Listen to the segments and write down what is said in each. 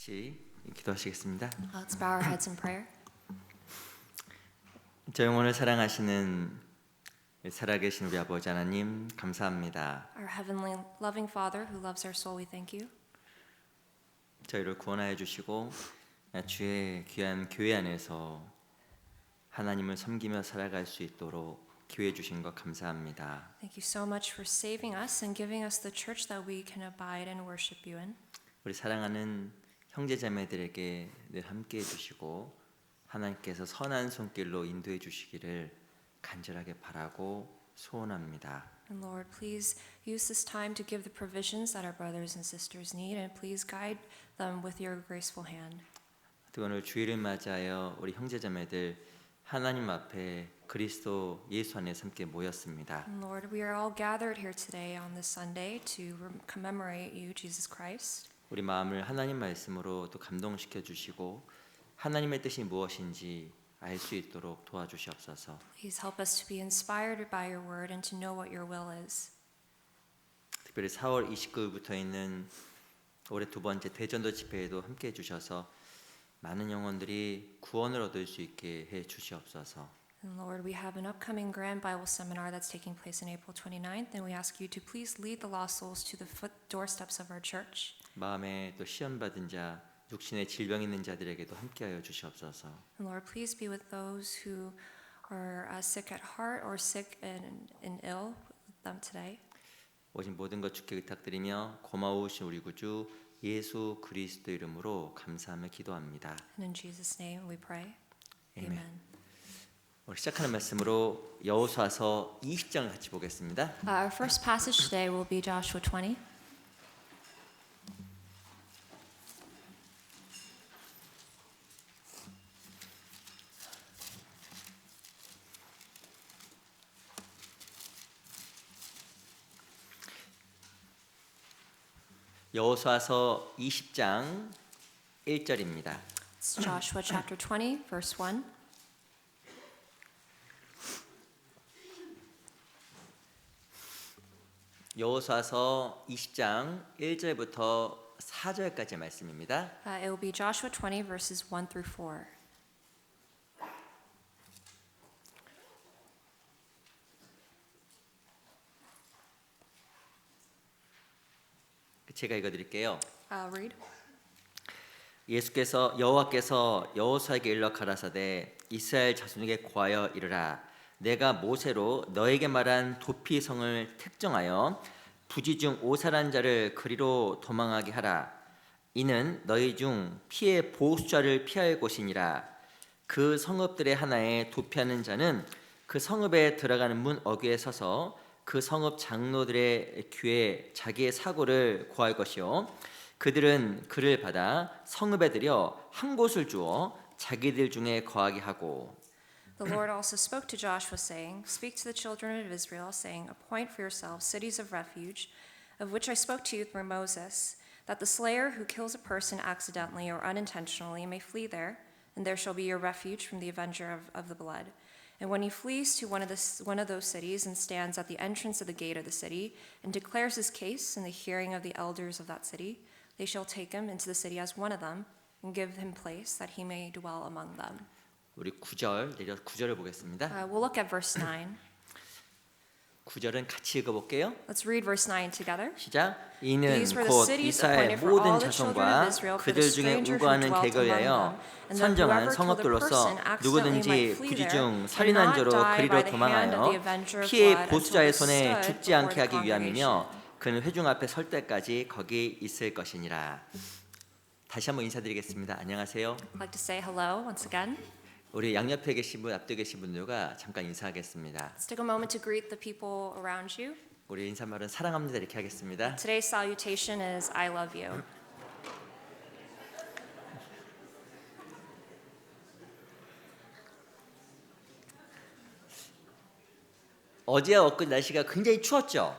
같이 기도하시겠습니다. Let's bow our heads in prayer. 저희 영혼을 사랑하시는 살아계신 우리 아버지 하나님 감사합니다. Our heavenly loving Father who loves our soul, we thank you. 저희를 구원하여 주시고 주의 귀한 교회 안에서 하나님을 섬기며 살아갈 수 있도록 기회 주신 것 감사합니다. Thank you so much for saving us and giving us the church that we can abide and worship you in. 우리 사랑하는 형제자매들에게 늘 함께 해주시고 하나님께서 선한 손길로 인도해 주시기를 간절하게 바라고 소원합니다. And Lord, please use this time to give the provisions that our brothers and sisters need, and please guide them with your graceful hand. 또 오늘 주일을 맞이하여 우리 형제자매들 하나님 앞에 그리스도 예수 안에서 함께 모였습니다. And Lord, we are all gathered here today on this Sunday to commemorate you, Jesus Christ. 우리 마음을 하나님 말씀으로 또 감동시켜 주시고 하나님의 뜻이 무엇인지 알 수 있도록 도와주시옵소서. Please help us to be inspired by your word and to know what your will is. 특별히 4월 29일부터 있는 올해 두 번째 대전도 집회에도 함께 해주셔서 많은 영혼들이 구원을 얻을 수 있게 해 주시옵소서. And Lord, we have an upcoming Grand Bible Seminar that's taking place on April 29th, and we ask you to please lead the lost souls to the doorsteps of our church. 마음에 또 시험 받은 자, 육신에 질병 있는 자들에게도 함께하여 주시옵소서. And Lord, please be with those who are sick at heart or sick and ill with them today. 오직 모든 것 주께 의탁드리며 고마우신 우리 구주 예수 그리스도 이름으로 감사하며 기도합니다. And in Jesus' name we pray. 아멘. Amen. 오늘 시작하는 말씀으로 여호수아서 20장을 같이 보겠습니다. Our first passage today will be Joshua 20. 여호수아서 20장 1절입니다. It's Joshua chapter 20, verse 1. 여호수아서 20장 1절부터 4절까지의 말씀입니다. It will be Joshua 20, verses 1 through 4. 제가 읽어드릴게요. Read. 여호와께서 여호수아에게 일러 가라사대 이스라엘 자손에게 고하여 이르라 내가 모세로 너에게 말한 도피성을 특정하여 부지 중 오살한 자를 그리로 도망하게 하라. 이는 너희 중 피해 보수자를 피할 곳이니라. 그 성읍들의 하나에 도피하는 자는 그 성읍에 들어가는 문 어귀에 서서 그 성읍 장로들의 귀에 자기의 사고를 고할 것이요 그들은 그를 받아 성읍에 들여 한 곳을 주어 자기들 중에 거하게 하고 The Lord also spoke to Joshua, saying, Speak to the children of Israel, saying, Appoint for yourselves cities of refuge, of which I spoke to you through Moses, that the slayer who kills a person accidentally or unintentionally may flee there, and there shall be your refuge from the avenger of the blood. And when he flees to one of those cities and stands at the entrance of the gate of the city and declares his case in the hearing of the elders of that city, they shall take him into the city as one of them and give him place that he may dwell among them. 우리 9절 내려 9절을 보겠습니다. We'll look at verse 9. 9절은 같이 읽어볼게요. Let's read verse 9 together. 시작. 이는 These were the 곧 cities 이스라엘 appointed for 모든 all the children 자손과 of Israel for 그들 the 중에 stranger who 우거하는 dwelt 객을 among 위하여 them. And then 선정한 whoever killed a 성읍들로서 person accidentally 누구든지 might flee 부지 there 중 and 살인한 not 자로 die 그리로 by the hand of the 도망하여 avenger of 피해 blood 보수자의 until 손에 they stood 죽지 before 않게 the 하기 위함이며 congregation. 그는 회중 앞에 설 때까지 거기 있을 것이니라. 다시 한번 인사드리겠습니다. 안녕하세요. I'd like to say hello once again. 우리 양옆에 계신 분, 앞에 계신 분들과 잠깐 인사하겠습니다. Let's take a moment to greet the people around you. 우리 인사말은 사랑합니다 이렇게 하겠습니다. Today's salutation is I love you. 어제와 엊그제 날씨가 굉장히 추웠죠.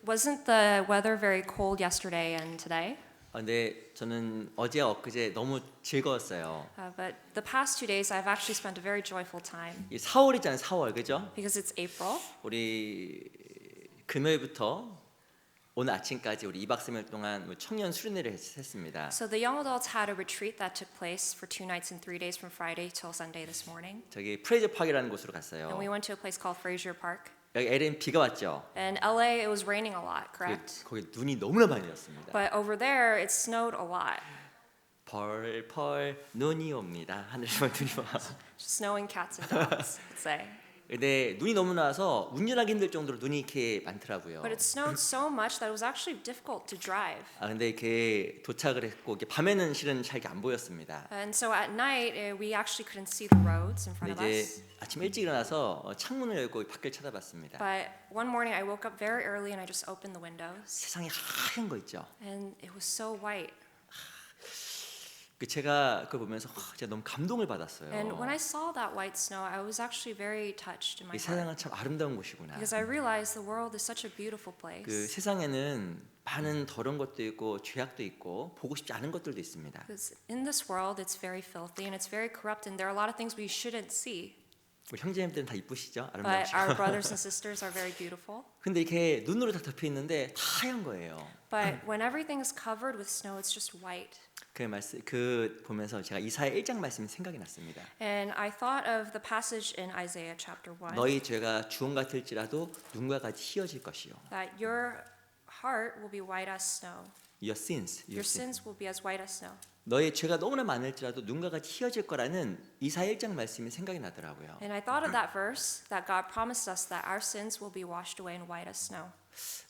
Wasn't the weather very cold yesterday and today? 근데 저는 어제와 엊그제 너무 즐거웠어요. But the past 2 days I've actually spent a very joyful time 이 4월이잖아요, 4월 그죠? because it's April. 우리 금요일부터 오늘 아침까지 우리 2박 3일 동안 청년 수련회를 했습니다. So the young adults had a retreat that took place for 2 nights and 3 days from Friday till Sunday this morning. 저기 프레이저 파크라는 곳으로 And 갔어요. we went to a place called Frazier Park. 여기 LA는 비가 왔죠. In LA, it was raining a lot, correct? 거기 눈이 너무나 많이 왔습니다. But over there, it snowed a lot. 펄펄 눈이 옵니다. 하늘에서 눈이 와. Snowing cats and dogs, let's say. 근데 눈이 너무 나서 운전하기 힘들 정도로 눈이 이렇게 많더라고요. But it snowed so much that it was actually difficult to drive. 근데 이렇게 도착을 했고 이렇게 밤에는 실은 잘 안 보였습니다. And so at night, we actually couldn't see the roads in front 근데 of 이제 us. 아침 일찍 일어나서 창문을 열고 밖을 쳐다봤습니다. But one morning, I woke up very early and I just opened the windows. 세상에 하얀 거 있죠. And it was so white. 제가 그걸 보면서 제가 너무 감동을 받았어요. And when I saw that white snow, I was actually very touched in 이 my heart. 세상은 참 아름다운 곳이구나. Because I realized the world is such a beautiful place. 그 세상에는 많은 더러운 것도 있고 죄악도 있고 보고 싶지 않은 것들도 있습니다. Because in this world, it's very filthy and it's very corrupt, and there are a lot of things we shouldn't see. 우리 형제님들은 다 이쁘시죠? But 아름다우시죠? our brothers and sisters are very beautiful. 근데 이렇게 눈으로 다 덮여 있는데 다 하얀 거예요. But when everything is covered with snow, it's just white. 그 보면서 제가 이사야 1장 말씀이 생각이 났습니다. And I thought of the passage in Isaiah chapter 1 너희 죄가 주홍 같을지라도 눈과 같이 희어질 것이요. that your heart will be white as snow. Your sins. Your sins will be as white as snow. 너의 죄가 너무나 많을지라도 눈과 같이 희어질 거라는 이사야 1장 말씀이 생각이 나더라고요. And I thought of that verse that God promised us that our sins will be washed away in white as snow.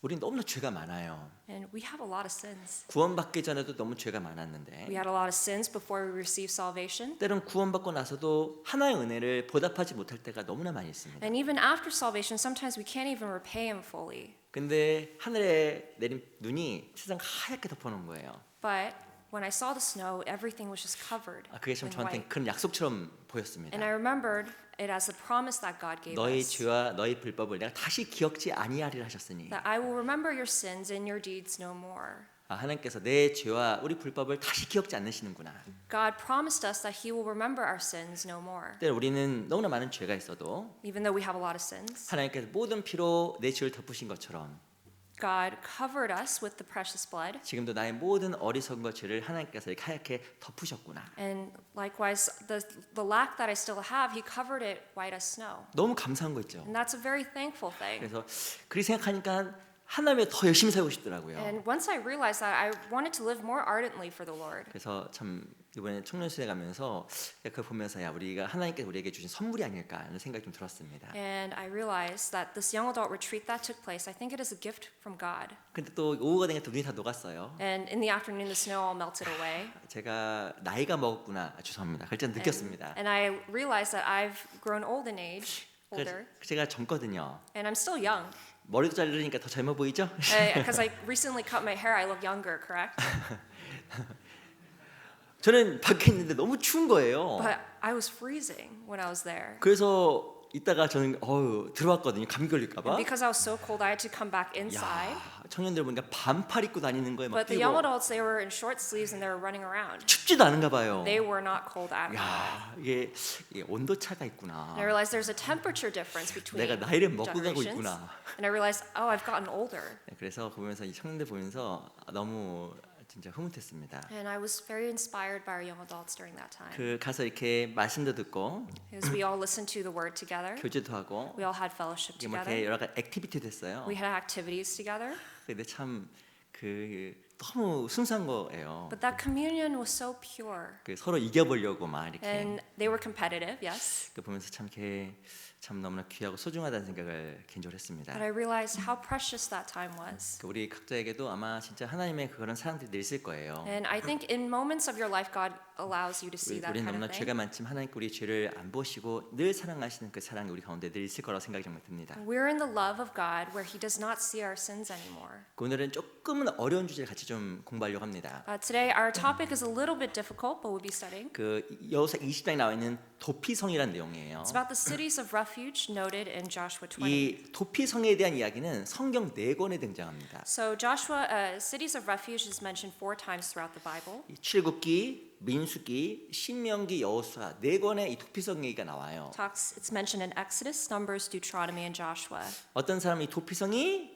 우린 너무나 죄가 많아요. And we have a lot of sins. 구원받기 전에도 너무 죄가 많았는데 We had a lot of sins before we received salvation. 때론 구원받고 나서도 하나의 은혜를 보답하지 못할 때가 너무나 많이 있습니다. And even after salvation, sometimes we can't even repay Him fully. 근데 하늘에 내린 눈이 세상 하얗게 덮어놓은 거예요. But when I saw the snow, everything was just covered 그게 참 in 저한테 white. 그런 약속처럼 보였습니다. And I remembered it as the promise that God gave 너희 us. 죄와 너희 불법을 내가 다시 기억지 아니하리라 하셨으니 That I will remember your sins and your deeds no more. 하나님께서 내 죄와 우리 불법을 다시 기억지 않으시는구나. God promised us that He will remember our sins no more. 때로 우리는 너무나 많은 죄가 있어도 Even though we have a lot of sins, 하나님께서 모든 피로 내 죄를 덮으신 것처럼 God covered us with the precious blood. 지금도 나의 모든 어리석은 것 죄를 하나님께서 이렇게 하얗게 덮으셨구나. And likewise, the lack that I still have, He covered it white as snow. 너무 감사한 거 있죠. And that's a very thankful thing. 그래서 그렇게 생각하니까 하나님의 더 열심히 살고 싶더라고요. And once I realized that, I wanted to live more ardently for the Lord. 그래서 참 이번에 청년수에 가면서 그걸 보면서 야 우리가 하나님께서 우리에게 주신 선물이 아닐까 하는 생각이 좀 들었습니다. And I realized that this young adult retreat that took place, I think it is a gift from God. 근데 또 오후가 되니까 또 눈이 다 녹았어요. And in the afternoon, the snow all melted away. 제가 나이가 먹었구나. 죄송합니다. 그걸 진짜 느꼈습니다. And I realized that I've grown old in age, older, 제가 젊거든요. and I'm still young. 머리도 자르니까 더 젊어 보이죠? Because I recently cut my hair, I look younger, correct? 저는 밖에 있는데 너무 추운 거예요. But I was freezing when I was there. 그래서 이따가 저는 들어왔거든요. 감기 걸릴까 봐. And because I was so cold, I had to come back inside. 야, 청년들 보니까 반팔 입고 다니는 거에 막 But the young 뛰고 adults, they were in short sleeves and they were running around. 춥지도 않은가 봐요. They were not cold at all. 야, 이게 온도 차가 있구나. And I realized there's a temperature difference between 내가 나이를 먹고 가고 generations. 있구나. And I realized, oh, I've gotten older. 그래서 보면서 이 청년들 보면서 너무 진짜 흐뭇했습니다. And I was very inspired by our young adults during that time. 그 가서 이렇게 말씀도 듣고 As we all listened to the word together, 교제도 하고 we all had fellowship 이게 막 together. 이렇게 여러 가지 액티비티도 했어요. We had activities together. 근데 참 너무 순수한 거예요. But that communion was so pure. 서로 이겨보려고 막 이렇게 And they were competitive, yes. 보면서 참 너무나 귀하고 소중하다는 생각을 개인적으로 했습니다. But I realized how precious that time was. 우리 각자에게도 아마 진짜 하나님의 그런 사랑들이 있을 거예요. And I think in moments of your life, God allows you to see that 우리는 kind 너무나 of 죄가 thing. 많지만 하나님께 우리 죄를 안 보시고 늘 사랑하시는 그 사랑이 우리 가운데 늘 있을 거라고 생각이 정말 듭니다. We're in the love of God where He does not see our sins anymore. 오늘은 조금은 어려운 주제를 같이 좀 공부하려고 합니다. Today, our topic is a little bit difficult, but we'll be studying. 그 여호수아 20장에 나와 있는 도피성이라는 내용이에요. It's about the cities of refuge noted in Joshua 20. 이 도피성에 대한 이야기는 성경 4권에 등장합니다. So Joshua, cities of refuge is mentioned 4 times throughout the Bible. 출애굽기, 민수기, 신명기, 여호수아 4권의 이 도피성 얘기가 나와요. It's mentioned in Exodus, Numbers, Deuteronomy, and Joshua. 어떤 사람이 도피성이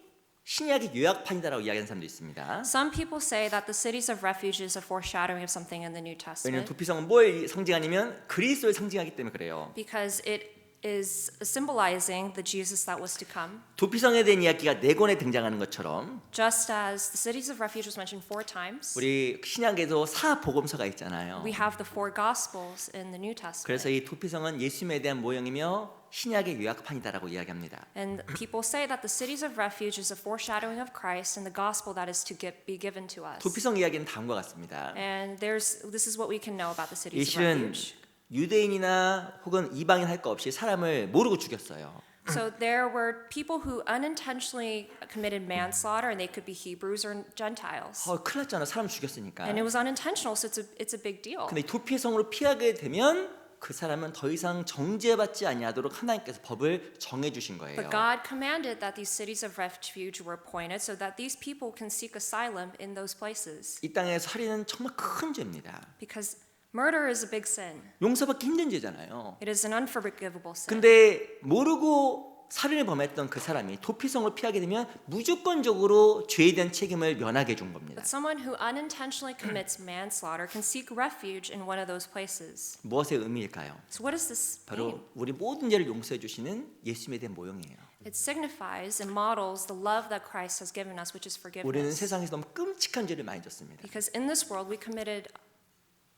신약의 요약판이다라고 이야기하는 사람도 있습니다. Some people say that the cities of refuge is a foreshadowing of something in the New 왜냐하면 Testament 도피성은 뭘 상징하냐면 그리스도를 상징하기 때문에 그래요. because it is symbolizing the Jesus that was to come. 도피성에 대한 이야기가 4권에 등장하는 것처럼 Just as the cities of refuge was mentioned 4 times, 우리 신약에도 4복음서가 있잖아요. we have the 4 Gospels in the New Testament. 그래서 이 도피성은 예수님에 대한 모형이며 신약의 요약판이다라고 이야기합니다. And people say that the cities of refuge is a foreshadowing of Christ and the gospel that is to be given to us. 도피성 이야기는 다음과 같습니다. And this is what we can know about the 이 cities of 실은 refuge. 유대인이나 혹은 이방인 할 거 없이 사람을 모르고 죽였어요. So there were people who unintentionally committed manslaughter, and they could be Hebrews or Gentiles. 큰일 났잖아. 사람 죽였으니까. And it was unintentional, so it's a big deal. 근데 도피성으로 피하게 되면 그 사람은 더 이상 정죄받지 아니하도록 하나님께서 법을 정해 주신 거예요. But God commanded that these cities of refuge were appointed so that these people can seek asylum in those places. 이 땅에 살인은 정말 큰 죄입니다. Because murder is a big sin. 용서받기 힘든 죄잖아요. It is an unforgivable sin. 근데 모르고 살인을 범했던 그 사람이 도피성을 피하게 되면 무조건적으로 죄에 대한 책임을 면하게 준 겁니다. But someone who unintentionally commits manslaughter can seek refuge in one of those places. 무엇의 의미일까요? So what does this mean? 바로 우리 모든 죄를 용서해 주시는 예수님에 대한 모형이에요. It signifies and models the love that Christ has given us, which is 우리는 forgiveness. 세상에서 너무 끔찍한 죄를 많이 졌습니다. Because in this world we committed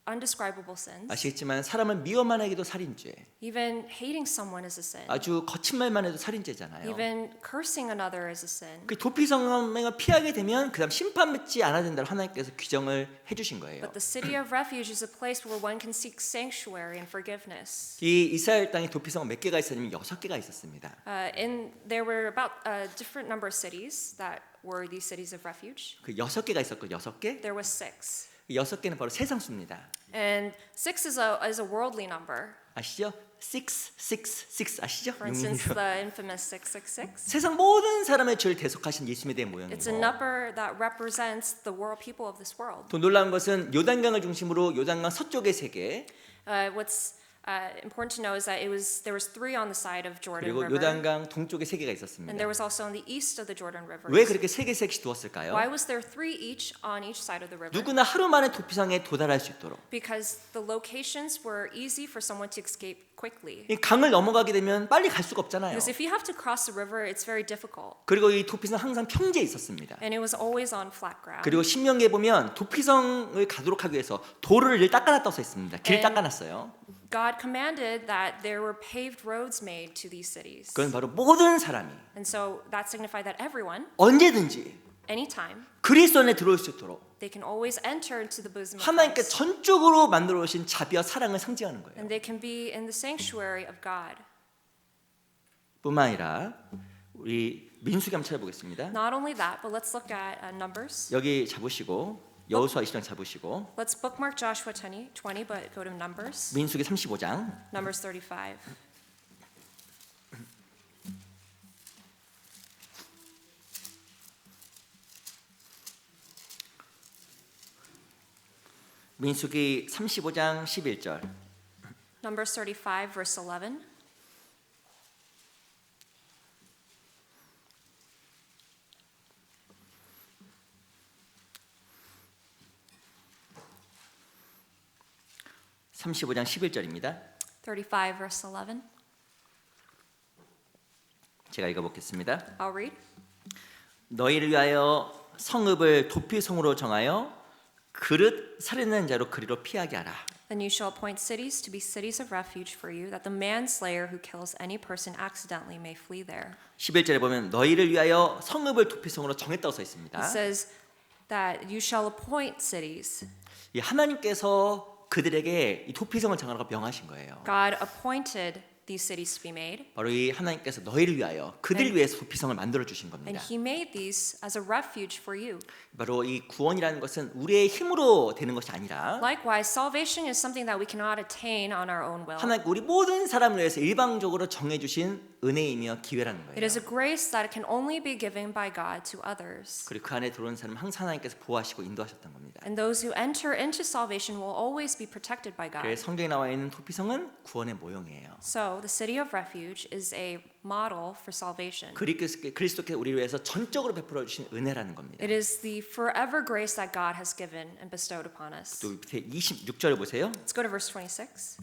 undescribable sins. 아시겠지만 사람을 미워만 해도 살인죄, Even hating someone is a sin. 아주 거친 말만 해도 살인죄잖아요. Even cursing another is a sin. 그 도피성을 피하게 되면 그다음 심판받지 않아야 된다고 하나님께서 규정을 해주신 거예요. But the city of refuge is a place where one can seek sanctuary and forgiveness. 이 이스라엘 땅에 도피성 몇 개가 있었냐면 6개가 있었습니다. There were about a different number of cities that were these cities of refuge. 그 6개가 있었고 6개? There was 6. 6개는 바로 세상수입니다. And 6 is a worldly number. 아시죠? 666 아시죠? For instance, the infamous 666. 세상 모든 사람의 죄를 대속하신 예수님에 대한 It's a 모형이고 number that represents the world, people of this world. 더 놀라운 것은 요단강을 중심으로 요단강 서쪽의 3개 What's important to know is that there was 3 on the side of Jordan 그리고 River, 요단강 동쪽에 3개가 and 있었습니다. there was also on the east of the Jordan River. 왜 그렇게 3개씩 두었을까요? Why was there 3 each on each side of the river? 누구나 하루 만에 도피성에 도달할 수 있도록 Because the locations were easy for someone to escape quickly. 이 강을 넘어가게 되면 빨리 갈 수가 없잖아요. Because if you have to cross the river, it's very difficult, 그리고 이 도피성 항상 평지에 있었습니다. and it was always on flat ground. 그리고 신명기에 보면 도피성을 가도록 하기 위해서 도를 닦아놨다고 써 있습니다. 길 닦아놨어요. God commanded that there were paved roads made to these cities. 그건 바로 모든 사람이 And so that signified that everyone, 언제든지 anytime, 그리스도 안에 들어올 수 있도록 they can always enter into the bosom of 하나님께 Christ. 전적으로 만들어 오신 자비와 사랑을 상징하는 거예요. And they can be in the sanctuary of God. 뿐만 아니라 우리 민수기 한번 찾아보겠습니다. Not only that, but let's look at Numbers. 여기 잡으시고 여호수아 20장 잡으시고 Let's bookmark Joshua 20, but go to Numbers. 민수기 35장 Numbers 35. 민수기 35장 11절 Numbers 35, verse 11. (35장 11절입니다) 35, verse 11. 제가 읽어보겠습니다. I'll read. 너희를 위하여 성읍을 도피성으로 정하여 그릇 살인하는 자로 그리로 피하게 하라. Then you shall appoint cities to be cities of refuge for you, that the manslayer who kills any person accidentally may flee there. 11절에 보면 너희를 위하여 성읍을 도피성으로 정했다고 써 있습니다. It says that you shall appoint cities. 이 하나님께서 그들에게 이 도피성을 정하라고 명하신 거예요. God appointed these cities to be made, 바로 이 하나님께서 너희를 위하여 그들 위해서 도피성을 만들어 주신 and 겁니다. He made these as a refuge for you. 바로 이 구원이라는 것은 우리의 힘으로 되는 것이 아니라 Likewise, salvation is something that we cannot attain on our own will. 하나님 우리 모든 사람을 위해서 일방적으로 정해 주신 은혜이며 기회라는 It 거예요. is a grace that can only be given by God to others. 그리고 그 안에 들어온 사람 항상 하나님께서 보호하시고 인도하셨던 겁니다. And those who enter into salvation will always be protected by God. 그래서 성경에 나와 있는 도피성은 구원의 모형이에요. So, the city of refuge is a model for salvation. 그리스도께서 우리를 위해서 전적으로 베풀어 주신 은혜라는 겁니다. It is the forever grace that God has given and bestowed upon us. 또 26절 보세요. Let's go to verse 26.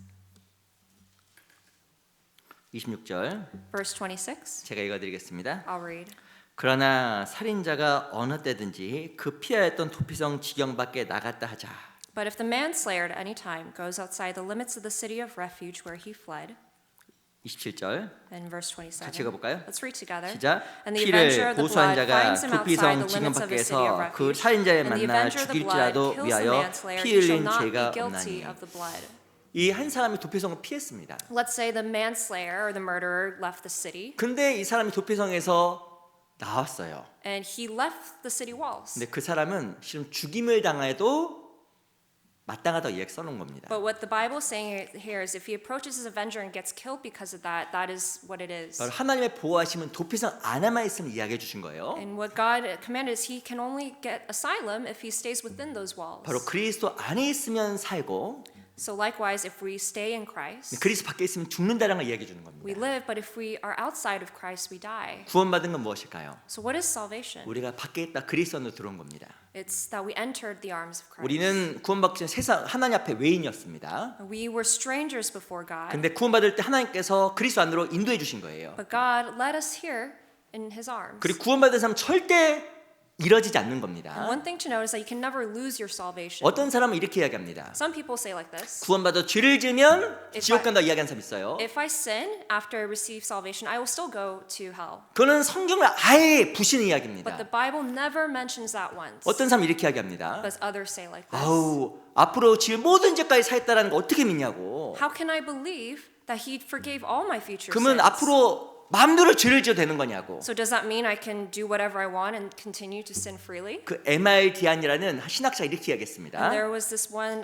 26절 Verse 26. 제가 읽어드리겠습니다. I'll read. 그러나 살인자가 어느 때든지 그 피하였던 도피성 지경 밖에 나갔다 하자. But if the manslayer at any time goes outside the limits of the city of refuge where he fled, 27절 and verse 27. 같이 읽어볼까요? Let's read together. 시작. And the avenger 피를 of the 보수한 blood 자가 finds him outside 도피성 the 지경 limits of the city of 밖에서 그 refuge. 살인자를 And the 만나 avenger of the blood 죽일지라도 kills the 위하여 manslayer. 피 He shall 흘린 not 죄가 be guilty 없나니. of the blood. 이 한 사람이 도피성을 피했습니다. Let's say the manslayer or the murderer left the city, 근데 이 사람이 도피성에서 나왔어요. and he left the city walls. 근데 그 사람은 실은 죽임을 당해도 마땅하다고 이야기 써놓은 겁니다. But what the Bible is saying here is if he approaches his avenger and gets killed because of that, that is what it is. 바로 하나님의 보호하심은 도피성 안에만 있으면 이야기해 주신 거예요. And what God commanded is he can only get asylum if he stays within those walls. 바로 그리스도 안에 있으면 살고 So likewise, if we stay in Christ, 그리스도 밖에 있으면 죽는다는 걸 이야기해 주는 we 겁니다. live, but if we are outside of Christ, we die. 구원받은 건 무엇일까요? So what is salvation? 우리가 밖에 있다 그리스도 안으로 들어온 겁니다. It's that we entered the arms of Christ. 우리는 구원받기 전 세상 하나님 앞에 외인이었습니다. We were strangers before God, 근데 구원받을 때 하나님께서 그리스도 안으로 인도해 주신 거예요. but God led us here in his arms. 그리고 구원받은 사람은 절대 이뤄지지 않는 And 겁니다. one thing to note is that you can never lose your salvation. 어떤 사람은 이렇게 이야기합니다. Some people say like this. 구원받아 죄를 지으면 If 지옥 I- 간다 이야기하는 사람 있어요. If I sin after I receive salvation, I will still go to hell. 그거는 성경을 아예 부시는 But 이야기입니다. the Bible never mentions that once. 어떤 사람은 이렇게 이야기합니다. But others say like this. 아우 앞으로 지을 모든 죄까지 사했다라는 거 어떻게 믿냐고. How can I believe that he forgave all my future 그러면 sins? 앞으로 마음대로 죄를 지어도 되는 거냐고. So does that mean I can do whatever I want and continue to sin freely? 그 M.R. 디안이라는 신학자가 이렇게 And 이야기했습니다. there was this one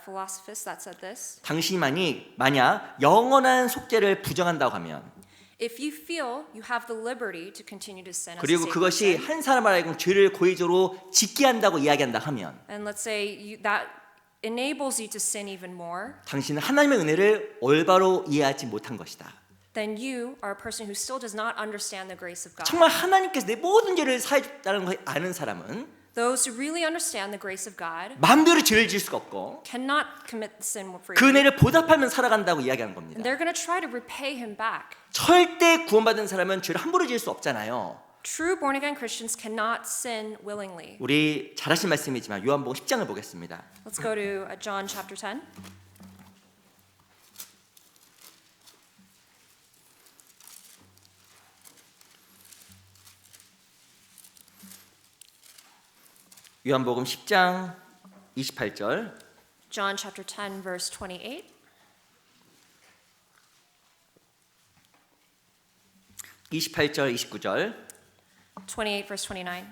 philosophist that said this. 당신이 만약 영원한 속죄를 부정한다고 하면 If you feel you have the liberty to continue to sin as a 그리고 sacred 그것이 sin, 한 사람을 알고 죄를 고의적으로 짓게 한다고 이야기한다 하면 and let's say that enables you to sin even more, 당신은 하나님의 은혜를 올바로 이해하지 못한 것이다. then you are a person who still does not understand the grace of God. 정말 하나님께서 내 모든 죄를 사해 줬다는 걸 아는 사람은 Those who really understand the grace of God 마음대로 죄를 지을 수가 없고 cannot commit the sin 그 freely. 은혜를 보답하며 살아간다고 이야기하는 겁니다. And they're going to try to repay him back. 절대 구원받은 사람은 죄를 함부로 지을 수 없잖아요. True born again Christians cannot sin willingly. 우리 잘하신 말씀이지만 요한복음 10장을 보겠습니다. Let's go to John chapter 10. 요한복음 10장 28절 John chapter 10 verse 28. 28절 29절 28 verse 29.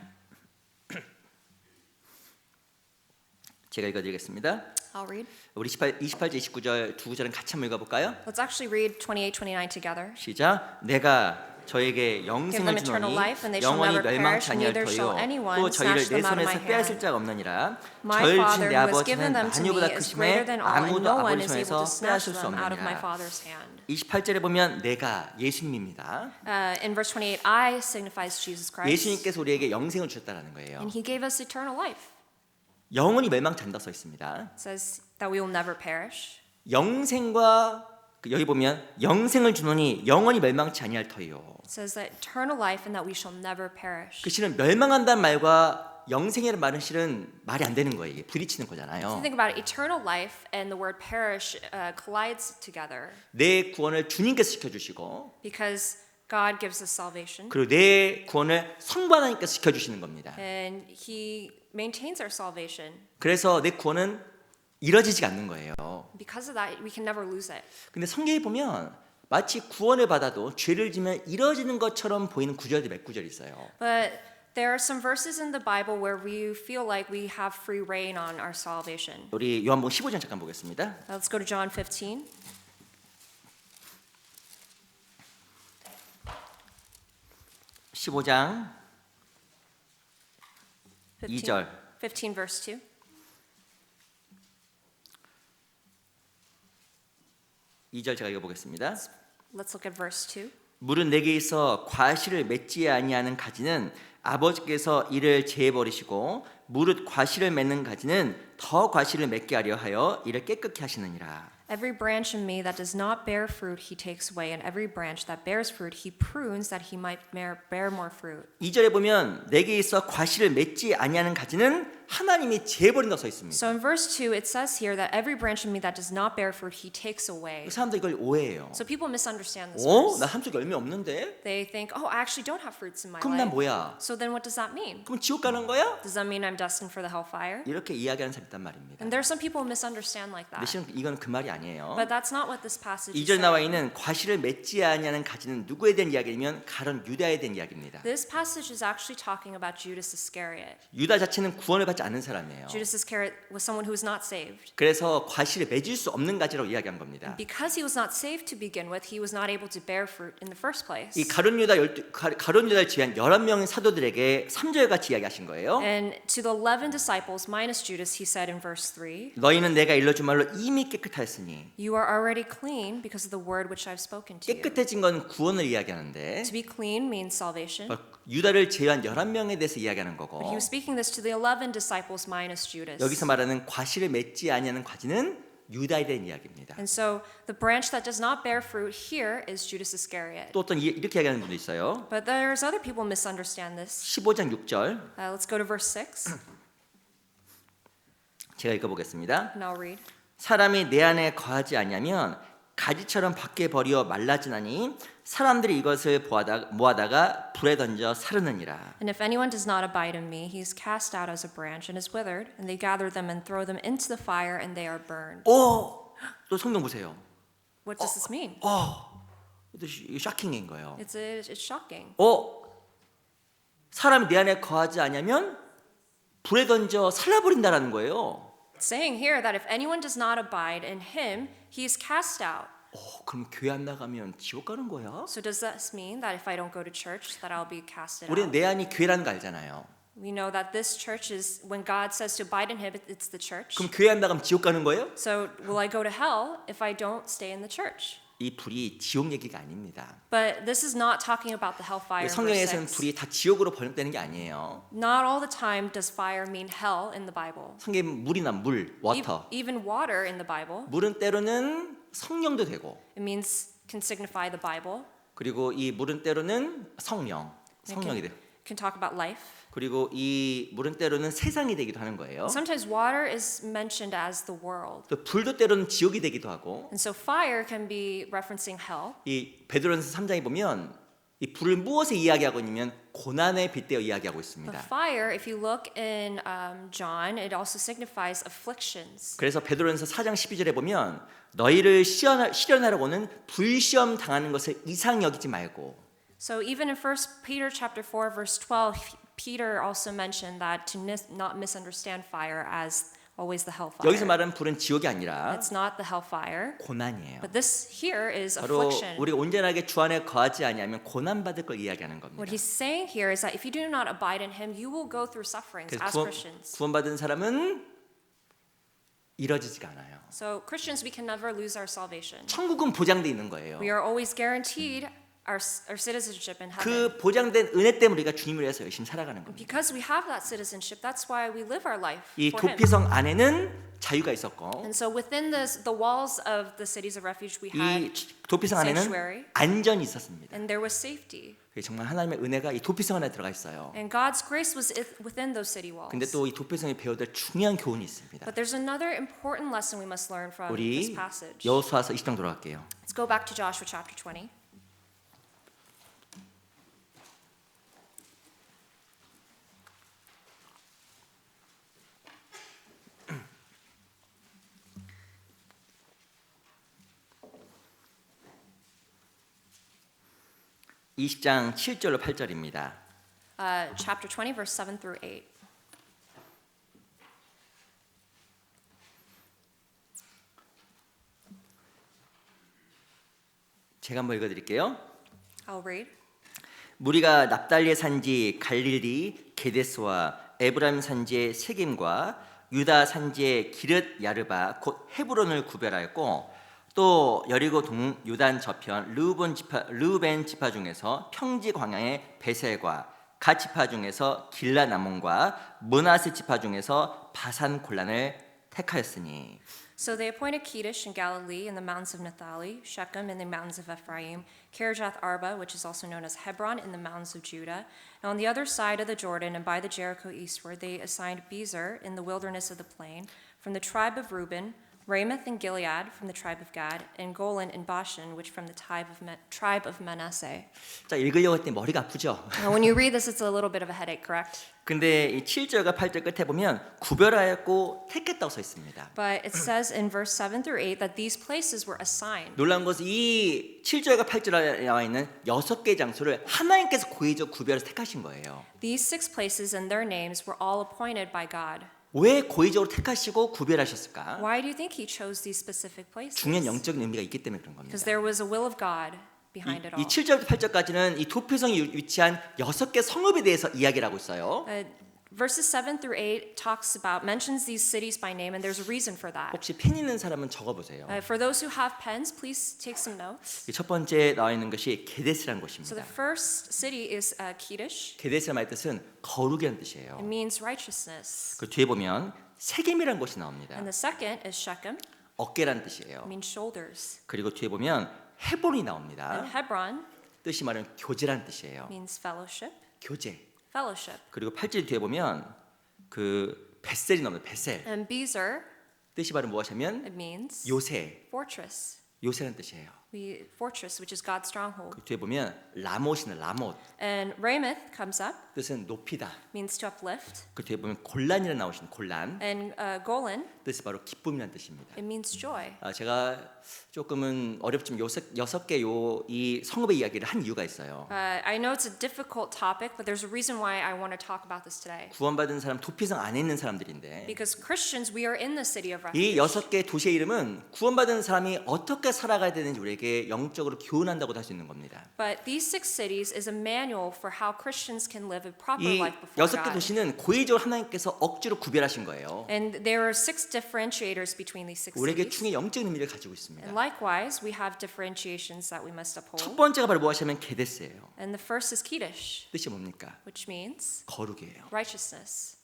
제가 읽어드리겠습니다. I'll read. 우리 28절 29절 두 구절은 같이 한번 읽어볼까요? Let's actually read 28, 29 together. 시작. 내가 저에게 Give 영생을 them eternal 주노니 life, and they shall 영원히 never 멸망치 perish, 아니할 neither shall 터이요 anyone 또 저희를 snatch 내 them out of 손에서 my 빼앗을 hand. 자가 없느니라. My 저를 주신 Father 내 who has given 아버지는 them to me 만유보다 is 크심에 greater than all, and 아무도 no one 아버지 is 손에서 able to snatch 빼앗을 수 them out of my 없느니라. Father's hand. 28절에 보면 내가 예수님입니다. In verse 28, I signifies Jesus Christ, 예수님께서 우리에게 영생을 주셨다는 거예요. and He gave us eternal life. 영원히 멸망치 않다 써 있습니다. It says that we will never perish. 영생과 여기 보면 영생을 주노니 영원히 멸망치 아니할 터이요. It says that eternal life and that we shall never perish. 그 실은 멸망한다는 말과 영생이라는 말은 실은 말이 안 되는 거예요. 이게 부딪히는 If you 거잖아요. think about it, eternal life and the word perish collides together 내 구원을 주님께서 지켜주시고 because God gives us salvation 그리고 내 구원을 성부 하나님께서 지켜주시는 겁니다. and He maintains our salvation. 그래서 내 구원은 이뤄지지 않는 거예요. Because of that, we can never lose it. 근데 성경에 보면 마치 구원을 받아도 죄를 지면 이뤄지는 것처럼 보이는 구절들이 몇 구절 있어요. But there are some verses in the Bible where we feel like we have free reign on our salvation. 우리 요한복음 15장 잠깐 보겠습니다. Let's go to John 15. 15장 2절 15 verse 2. 2절 제가 읽어보겠습니다. Let's look at verse 2. 물은 내게 있어 과실을 맺지 아니하는 가지는 아버지께서 이를 제해 버리시고 무릇 과실을 맺는 가지는 더 과실을 맺게 하려 하여 이를 깨끗게 하시느니라. Every branch in me that does not bear fruit he takes away, and every branch that bears fruit he prunes that he might bear more fruit. 2절에 보면 내게 있어 과실을 맺지 아니하는 가지는 하나님이 제해 버린다고 써 있습니다. So in verse 2 it says here that every branch in me that does not bear fruit he takes away. 사람들이 이걸 오해해요. So people misunderstand this 나 verse. 한쪽 열매 없는데? They think, oh, I actually don't have fruits in my 그럼 난 life. 뭐야? So then what does that mean? 그럼 지옥 가는 거야? Does that mean I'm destined for the hellfire? 이렇게 이야기하는 사람이 있단 말입니다. And there are some people who misunderstand like 근데 that. 실은 이건 그 말이 아니에요. But that's not what this passage is 2절 나와 saying. 있는 과실을 맺지 아니하는 가지는 누구에 대한 이야기냐면 가론 유다에 대한 이야기입니다. This passage is actually talking about Judas Iscariot. 유다 자체는 구원을 받지 않는 사람이에요. Judas Iscariot was someone who was not saved. 그래서 과실을 맺을 수 없는 가지라고 이야기한 겁니다. Because he was not saved to begin with, he was not able to bear fruit in the first place. 이 가론 유다를 제외한 11명의 사도들에게 3절 같이 이야기하신 거예요. And to the 11 disciples minus Judas, he said in verse 3, 너희는 내가 일러준 말로 이미 깨끗하였으니. you are already clean because of the word which I've spoken to you. 깨끗해진 건 구원을 이야기하는데 To be clean means salvation. 유다를 제외한 11명에 대해서 이야기하는 But 거고 he was speaking this to the 11 disciples minus Judas. 여기서 말하는 과실을 맺지 아니하는 가지는 유다에 대한 이야기입니다. And so the branch that does not bear fruit here is Judas Iscariot. 또 어떤 이렇게 이야기하는 분도 있어요. But there's other people who misunderstand this. 15장 6절 Let's go to verse 6 제가 읽어보겠습니다. and I'll read. 사람이 내 안에 거하지 아니하면 가지처럼 밖에 버려 말라지나니 사람들이 이것을 모아다가 불에 던져 사르느니라. And if anyone does not abide in me, he is cast out as a branch and is withered, and they gather them and throw them into the fire, and they are burned. 또 성경 보세요. What does this mean? 이거 쇼킹인 거예요. It's shocking. 사람이 내 안에 거하지 아니하면 불에 던져 살라버린다라는 거예요. It's saying here that if anyone does not abide in him, he is cast out. 그럼 교회 안 나가면 지옥 가는 거야? So does this mean that if I don't go to church, that I'll be casted 우리는 out? 내 안이 교회라는 거 알잖아요. We know that this church is, when God says to abide in him, it's the church. 그럼 교회 안 나가면 지옥 가는 거예요? So will I go to hell if I don't stay in the church? 이 불이 지옥 얘기가 아닙니다. But this is not talking about the hellfire in verse 성경에서는 6. 불이 다 지옥으로 번역되는 게 아니에요. Not all the time does fire mean hell in the Bible. 성경에 물이나 물, 워터. Even water in the Bible, 물은 때로는 성령도 되고 it means can signify the Bible. 그리고 이 물은 때로는 성령이 돼요. Can talk about life. 그리고 이 물은 때로는 세상이 되기도 하는 거예요. Sometimes water is mentioned as the world. 또 불도 때로는 지옥이 되기도 하고 And so fire can be referencing hell. 이 베드로전서 3장에 보면 이 불을 무엇에 이야기하고 있냐면 고난에 빗대어 이야기하고 있습니다. But fire, if you look in John, it also signifies afflictions. 그래서 베드로전서 4장 12절에 보면 너희를 시련하려고는 불시험 당하는 것을 이상히 여기지 말고 So even in 1 Peter chapter 4 verse 12, Peter also mentioned that to not misunderstand fire as always the hellfire. 여기서 말하는 불은 지옥이 아니라 It's not the hellfire, 고난이에요. but this here is 바로 affliction. 우리가 온전하게 주 안에 거하지 아니하면 고난 받을 걸 이야기하는 겁니다. What he's saying here is that if you do not abide in him, you will go through sufferings as 그래서 Christians. 구원받은 사람은 이뤄지지가 않아요. So Christians, we can never lose our salvation. 천국은 보장돼 있는 거예요. We are always guaranteed our citizenship in heaven. 그 보장된 은혜 때문에 우리가 주님을 위해서 열심히 살아가는 겁니다. Because we have that citizenship, that's why we live our life 이 for him. 도피성 안에는 자유가 있었고 And so within the walls of the cities of refuge, we 이 had, 도피성 안에는 sanctuary. 안전이 있었습니다. and there was safety. 정말 하나님의 은혜가 이 도피성 안에 들어가 있어요. And God's grace was within those city walls. 근데 또 이 도피성이 배워야 될 중요한 교훈이 있습니다. But there's another important lesson we must learn from this 우리 passage. 여호수아서 20장 돌아갈게요. Let's go back to Joshua chapter 20. 이 20장 7절로 8절입니다. Chapter 20, verse 7 through 8. 제가 한번 읽어드릴게요. I'll read. 무리가 납달리의 산지 갈릴리 게데스와 에브라임 산지의 세겜과 유다 산지의 기럇 야르바 곧 헤브론을 구별하였고 또 여리고 동 요단 저편 르우벤 지파 중에서 평지 광야의 베셀과 갓 지파 중에서 길라 나몬과 므낫세 지파 중에서 바산 골란을 택하였으니. So they appointed Kedesh in Galilee in the mountains of Naphtali, Shechem in the mountains of Ephraim, Kirjath Arba, which is also known as Hebron, in the mountains of Judah. And on the other side of the Jordan and by the Jericho eastward, they assigned Bezer in the wilderness of the plain, from the tribe of Reuben, Ramoth in Gilead from the tribe of Gad, and Golan in Bashan, which from the tribe of Manasseh. 자, 읽으려고 했더니 머리가 아프죠. Now, when you read this, it's a little bit of a headache, correct? 근데 이 7절과 8절 끝에 보면 구별하였고 택했다고 써 있습니다. But it says in verse 7 through 8 that these places were assigned. 놀라운 것은 이 7절과 8절에 나와 있는 6개의 장소를 하나님께서 고의적 구별해서 택하신 거예요. These 6 places and their names were all appointed by God. 왜 고의적으로 택하시고 구별하셨을까? Why do you think he chose these specific places? 중요한 영적인 의미가 있기 때문에 그런 겁니다. Because there was a will of God behind it all. 이 7절부터 8절까지는 이 도피성이 위치한 6개 성읍에 대해서 이야기를 하고 있어요. Verses 7 through 8 mentions these cities by name, and there's a reason for that. 혹시 펜 있는 사람은 적어보세요. For those who have pens, please take some notes. 이 첫 번째 나와 있는 것이 게데스라는 So 곳입니다. the first city is Kedesh. 게데스의 말 뜻은 거룩이라는 It 뜻이에요. means righteousness. 그 뒤에 보면 세겜이라는 곳이 나옵니다. And the second is Shechem. 어깨라는 It 뜻이에요. means shoulders. 그리고 뒤에 보면 헤본이 And 나옵니다. Hebron 뜻이 말하는 교제라는 뜻이에요. means fellowship. 교제. Fellowship. 그리고 8절 뒤에 보면 그 베셀이 나옵니다. 베셀. And Bezer, 뜻이 말은 무엇이냐면 it means 요새. fortress. 요새라는 뜻이에요. Fortress, which is God's stronghold. 그 뒤에 보면 라못이는 라못. And Ramoth comes up, 뜻은 높이다. means to uplift. 그 뒤에 보면 곤란이라는 나오시는 곤란. And Golan, 뜻이 바로 기쁨이라는 뜻입니다. it means joy. 제가 조금은 어렵지만 6개 이 성읍의 이야기를 한 이유가 있어요. I know it's a difficult topic, but there's a reason why I want to talk about this today. 구원받은 사람 도피성 안에 있는 사람들인데 Because Christians, we are in the city of 이 refuge. 6개 도시의 이름은 구원받은 사람이 어떻게 살아가야 되는지 우리에게 영적으로 교훈한다고도 할 수 있는 겁니다. But these 6 cities is a manual for how Christians can live a proper 이 life before 6개 God. 도시는 고의적으로 하나님께서 억지로 구별하신 거예요. And there are 6 differentiators between these 6 우리에게 cities. 중에 영적인 의미를 가지고 있습니다. And likewise, we have differentiations that we must 첫 uphold. 번째가 바로 무엇이냐면 게데스예요. And the first is Kedesh, 뜻이 뭡니까? which means 거룩이에요. righteousness.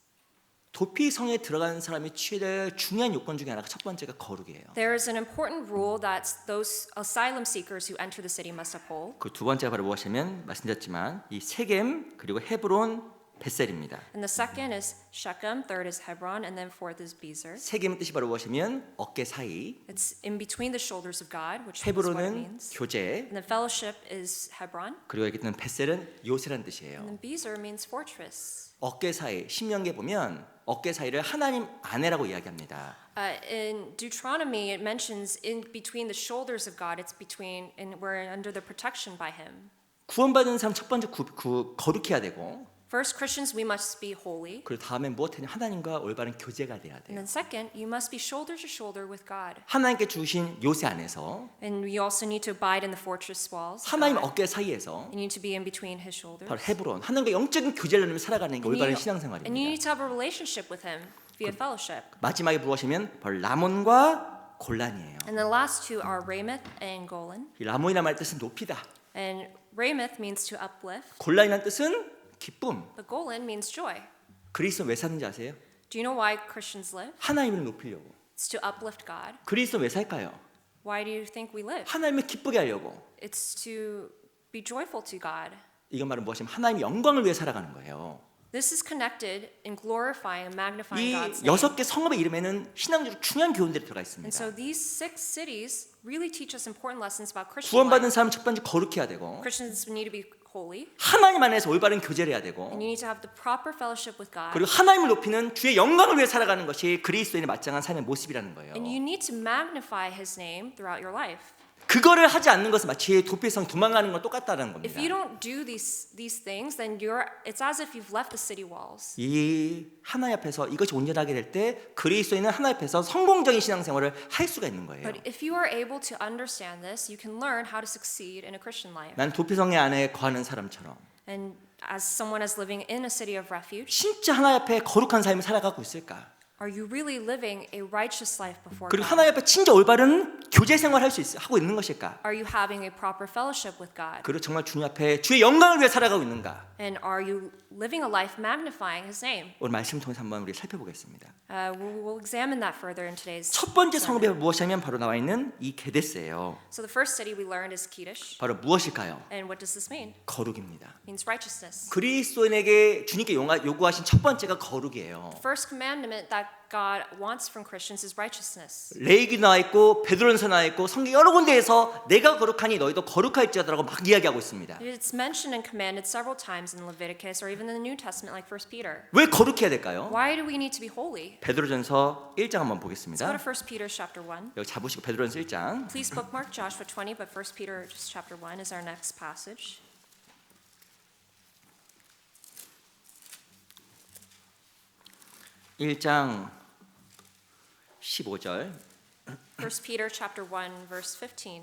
도피성에 들어가는 사람이 취해야 될 중요한 요건 중에 하나가 첫 번째가 거룩이에요. There is an important rule that those asylum seekers who enter the city must uphold. 그 두 번째가 바로 무엇이냐면 말씀드렸지만 이 세겜 그리고 헤브론 베셀입니다. And the second is Shechem, third is Hebron, and then fourth is Bezer. 세겜의 뜻이 바로 무엇이냐면 어깨 사이, It's in between the shoulders of God, which is what it 헤브론은 means. 교제, And the fellowship is Hebron. 그리고 여기 있는 베셀은 요새라는 뜻이에요. And then Bezer means fortress. 어깨 사이, 신명기에 보면 어깨 사이를 하나님 아내라고 이야기합니다. In Deuteronomy, it mentions in between the shoulders of God, it's between, and we're under the protection by Him. 구원받은 사람 첫 번째 거룩해야 되고 First, Christians, we must be holy. 그리고 다음에 무엇이냐 하나님과 올바른 교제가 돼야 And 돼요. then second, you must be shoulder to shoulder with God. 하나님께 주신 요새 안에서 And we also need to abide in the fortress walls. of 하나님 God. 어깨 사이에서 You need to be in between His shoulders. 바로 헤브론 하나님과 영적인 교제를 나누며 살아가는 게 올바른 And you 신앙생활입니다. need to have a relationship with Him via fellowship. 마지막에 무엇이면 바로 라몬과 골란이에요. And the last two are Ramoth and Golan. 이 라몬이라는 말 뜻은 높이다. And Ramoth means to uplift, 골란이라는 뜻은 기쁨. but Golan means joy. 그리스도 왜 사는지 아세요? Do you know why Christians live? 하나님을 높이려고. It's to uplift God. 그리스도 왜 살까요? Why do you think we live? 하나님을 기쁘게 하려고. It's to be joyful to God. 이건 말은 무엇이냐면 하나님의 영광을 위해 살아가는 거예요. This is connected in glorifying and magnifying 이 God's name. 6개 성읍의 이름에는 신앙적으로 중요한 교훈들이 들어가 And 있습니다. so these 6 cities really teach us important lessons about Christian 구원받은 life. 사람 첫 번째 거룩해야 되고 Christians need to be holy, 하나님 안에서 올바른 교제를 해야 되고 and you need to have the proper fellowship with God. 그리고 하나님을 높이는 주의 영광을 위해 살아가는 것이 그리스도인의 마땅한 삶의 모습이라는 거예요. And you need to magnify His name throughout your life. 그거를 하지 않는 것은 마치 도피성 도망가는 건 똑같다는 겁니다. If you don't do these things, then it's as if you've left the city walls. 이 하나님 앞에서 이것이 온전하게 될 때 그리스도인은 하나님 앞에서 성공적인 신앙생활을 할 수가 있는 거예요. But if you are able to understand this, you can learn how to succeed in a Christian life. 난 도피성의 안에 거하는 사람처럼 And as someone is living in a city of refuge, 진짜 하나님 앞에 거룩한 삶을 살아가고 있을까? Are you really living a righteous life before 그리고 God? 하나님 앞에 진짜 올바른 교제 생활을 하고 있는 것일까? Are you having a proper fellowship with God? 그리고 정말 주님 앞에 주의 영광을 위해 살아가고 있는가? And are you living a life magnifying His name? 오늘 말씀 통해서 한번 우리 살펴보겠습니다. We'll examine that further in today's 첫 번째 sermon. 성읍이 무엇이냐면 바로 나와 있는 이 게데스예요. So the first city we learned is Kedesh. 바로 무엇일까요? And what does this mean? 거룩입니다. It means righteousness. 그리스도인에게 주님께 요구하신 첫 번째가 거룩이에요. The first commandment that God wants from Christians is righteousness. 레위기 나와 있고 베드로전서 나와 있고 성경 여러 군데에서 내가 거룩하니 너희도 거룩할지어다라고 막 이야기하고 있습니다. It's mentioned and commanded several times in Leviticus or even in the New Testament like 1 Peter. 왜 거룩해야 될까요? Why do we need to be holy? 베드로전서 1장 한번 Let's go 보겠습니다. to 1 Peter chapter 1. 여기 잡으시고 베드로전서 1장 Please bookmark Joshua 20, but 1 Peter chapter 1 is our next passage. 1장 15절 1 Peter chapter 1 verse 15.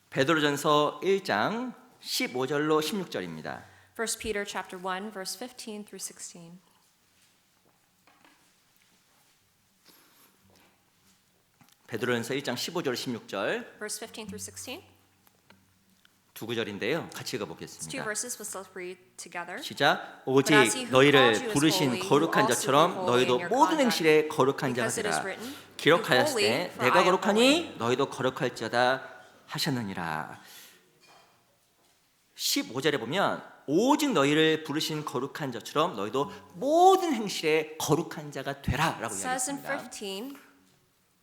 베드로전서 1장 15절로 16절입니다. 1 Peter chapter 1 verse 15 through 16. 베드로전서 1장 15절 16절 Verse 15 through 16. 두 구절인데요. 같이 It's two 읽어보겠습니다. verses, but let's read together. 시작. But as he 오직 who 너희를 called you is 부르신 holy, 거룩한 you also 자처럼 be holy 너희도 in your 모든 conduct. 행실에 거룩한 자가 Because it is 되라. written, 기록하였을 Be 때 holy, for 내가 I am 거룩하니 너희도 거룩할지어다 하셨느니라. 15절에 보면 오직 너희를 부르신 거룩한 자처럼 너희도 모든 행실에 거룩한 자가 되라라고 It says in 이야기했습니다. 15,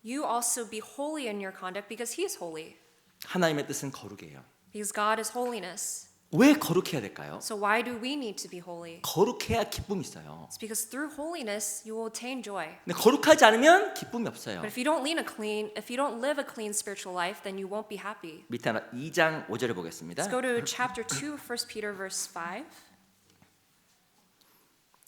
you also be holy in your conduct because he is holy. 하나님의 뜻은 거룩이에요. Because God is holiness. 왜 거룩해야 될까요? So why do we need to be holy? 거룩해야 기쁨이 있어요. It's because through holiness you will attain joy. 근데 거룩하지 않으면 기쁨이 없어요. But if you don't live a clean spiritual life, then you won't be happy. 밑에 하나 2장 5절을 보겠습니다. Let's go to chapter 2 of 1 Peter verse 5.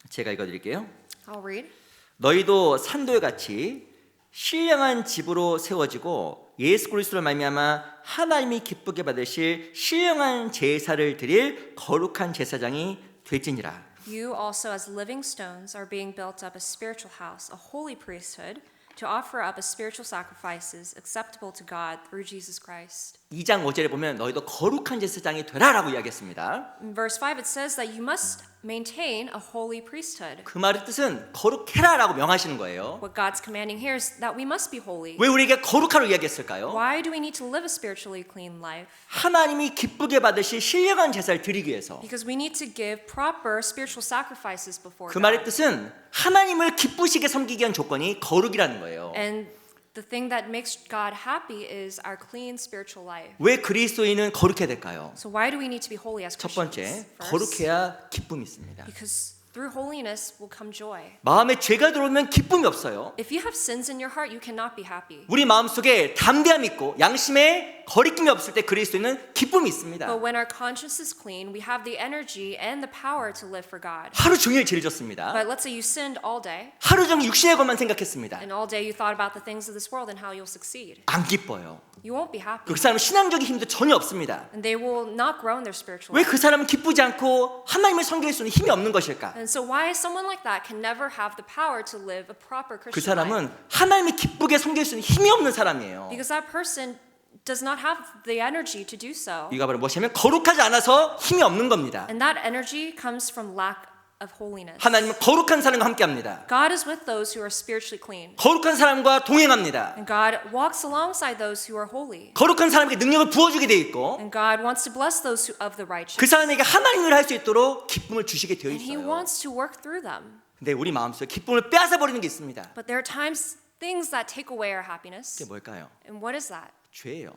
제가 읽어드릴게요. I'll read. 너희도 산돌같이 신령한 집으로 세워지고 예수 그리스도로 말미암아 하나님이 기쁘게 받으실 신령한 제사를 드릴 거룩한 제사장이 될지니라. You also as living stones are being built up a spiritual house, a holy priesthood, to offer up as spiritual sacrifices acceptable to God through Jesus Christ. 2장 5절에 보면 너희도 거룩한 제사장이 되라라고 이야기했습니다. In verse 5 it says that you must maintain a holy priesthood. 그 말의 뜻은 거룩해라라고 명하시는 거예요. What God's commanding here is that we must be holy. 왜 우리에게 거룩하라고 이야기했을까요? Why do we need to live a spiritually clean life? 하나님이 기쁘게 받으실 신령한 제사를 드리기 위해서. Because we need to give proper spiritual sacrifices before 그 말의 God. 뜻은 하나님을 기쁘시게 섬기기 위한 조건이 거룩이라는 거예요. And the thing that makes God happy is our clean spiritual life. 왜 그리스도인은 거룩해야 될까요? So why do we need to be holy as 첫 Christians? 번째, First, 거룩해야 기쁨이 있습니다. because through holiness will come joy. 마음에 죄가 들어오면 기쁨이 없어요. If you have sins in your heart, you cannot be happy. 우리 마음속에 담대함이 있고 양심에 거리낌이 없을 때 그리스도인은 기쁨이 있습니다. But when our conscience is clean, we have the energy and the power to live for God. 하루 종일 죄를 졌습니다. But let's say you sinned all day, 하루 종일 육신의 것만 생각했습니다. and all day you thought about the things of this world and how you'll succeed. 안 기뻐요. You won't be happy. 그 사람은 신앙적인 힘도 전혀 없습니다. And they will not grow in their spiritual 왜 life. 그 사람은 기쁘지 않고 하나님을 섬길 수 있는 힘이 없는 것일까? And so why someone like that can never have the power to live a proper 그 Christian life? 사람은 하나님을 기쁘게 섬길 수 있는 힘이 없는 사람이에요. Because that person does not have the energy to do so. 이가 바로 무엇이냐면 거룩하지 않아서 힘이 없는 겁니다. And that energy comes from lack of holiness. 하나님은 거룩한 사람과 함께합니다. God is with those who are spiritually clean. 거룩한 사람과 동행합니다. And God walks alongside those who are holy. 거룩한 사람에게 능력을 부어주게 돼 있고 And God wants to bless those of the righteous. 그 사람에게 하나님 일을 할 수 있도록 기쁨을 주시게 되어 And He 있어요. wants to work through them. 근데 우리 마음속에 기쁨을 빼앗아 버리는 게 있습니다. But there are times things that take away our happiness. 그게 뭘까요? And what is that? 죄예요.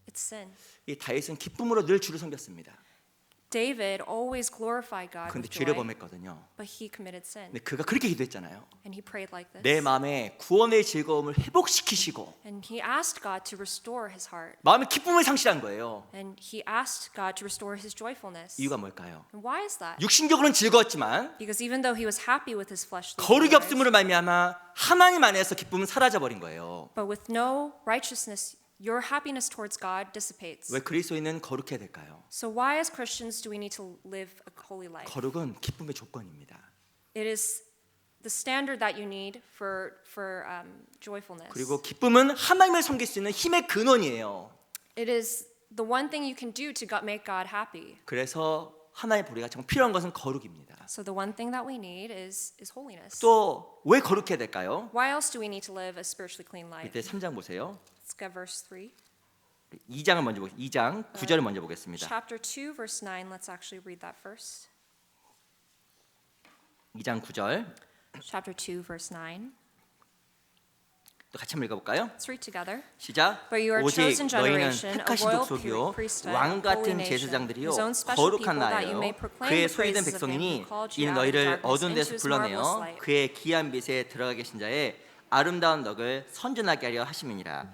It's sin. 이 다윗은 기쁨으로 늘 주를 섬겼습니다. David always glorified God 그런데 with 죄를 joy, 범했거든요. but he committed sin. 근데 그가 그렇게 기도했잖아요. And he prayed like this. 내 마음에 구원의 즐거움을 회복시키시고 And he asked God to restore his heart. 마음의 기쁨을 상실한 거예요. And he asked God to restore his joyfulness. 이유가 뭘까요? And why is that? 육신적으로는 즐거웠지만 Because even though he was happy with his fleshly 거룩이 desires, 없음으로 말미암아 하나님 안에서 기쁨은 사라져 버린 거예요. but with no righteousness, your happiness towards God dissipates. 왜 그리스도인은 거룩해야 될까요? So why as Christians do we need to live a holy life? 거룩은 기쁨의 조건입니다. It is the standard that you need for joyfulness. 그리고 기쁨은 하나님을 섬길 수 있는 힘의 근원이에요. It is the one thing you can do to make God happy. 그래서 하나의 보리가 정말 필요한 것은 거룩입니다. So the one thing that we need is holiness. 또 왜 거룩해야 될까요? Why else do we need to live a spiritually clean life? 밑에 3장 보세요. Let's go verse 3. 2장을 먼저 2장 9절을 먼저 보겠습니다. Chapter 2 verse 9. Let's actually read that first. 2장 9절 Chapter 2 verse 9. 또 같이 한번 읽어볼까요? Let's read together. 시작. But you are 오직 chosen 너희는 generation, a 택하신 royal 족속이요 priesthood, 왕 holy 같은 nation, 제사장들이요 whose own special 거룩한 people, that you 나라요 may proclaim 그의 the 소유된 praises of him who 백성이니 called you 이는 out of 너희를 darkness 어두운 into 데서 his marvelous 불러내어 light. 그의 귀한 빛에 들어가 계신 자의 아름다운 덕을 선전하게 하려 하심이니라.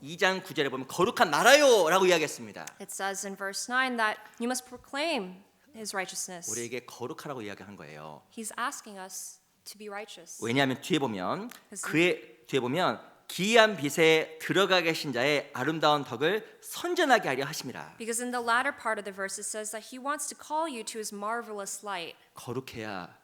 2장 9절에 보면 거룩한 나라요라고 이야기했습니다. It says in verse 9 that you must proclaim his righteousness. 우리에게 거룩하라고 이야기한 거예요. He's asking us to be righteous. 왜냐하면 뒤에 보면 그의 뒤에 보면 기이한 빛에 들어가 계신 자의 아름다운 덕을 선전하게 하려 하심이라. Because in the latter part of the verse it says that he wants to call you to his marvelous light. 거룩해야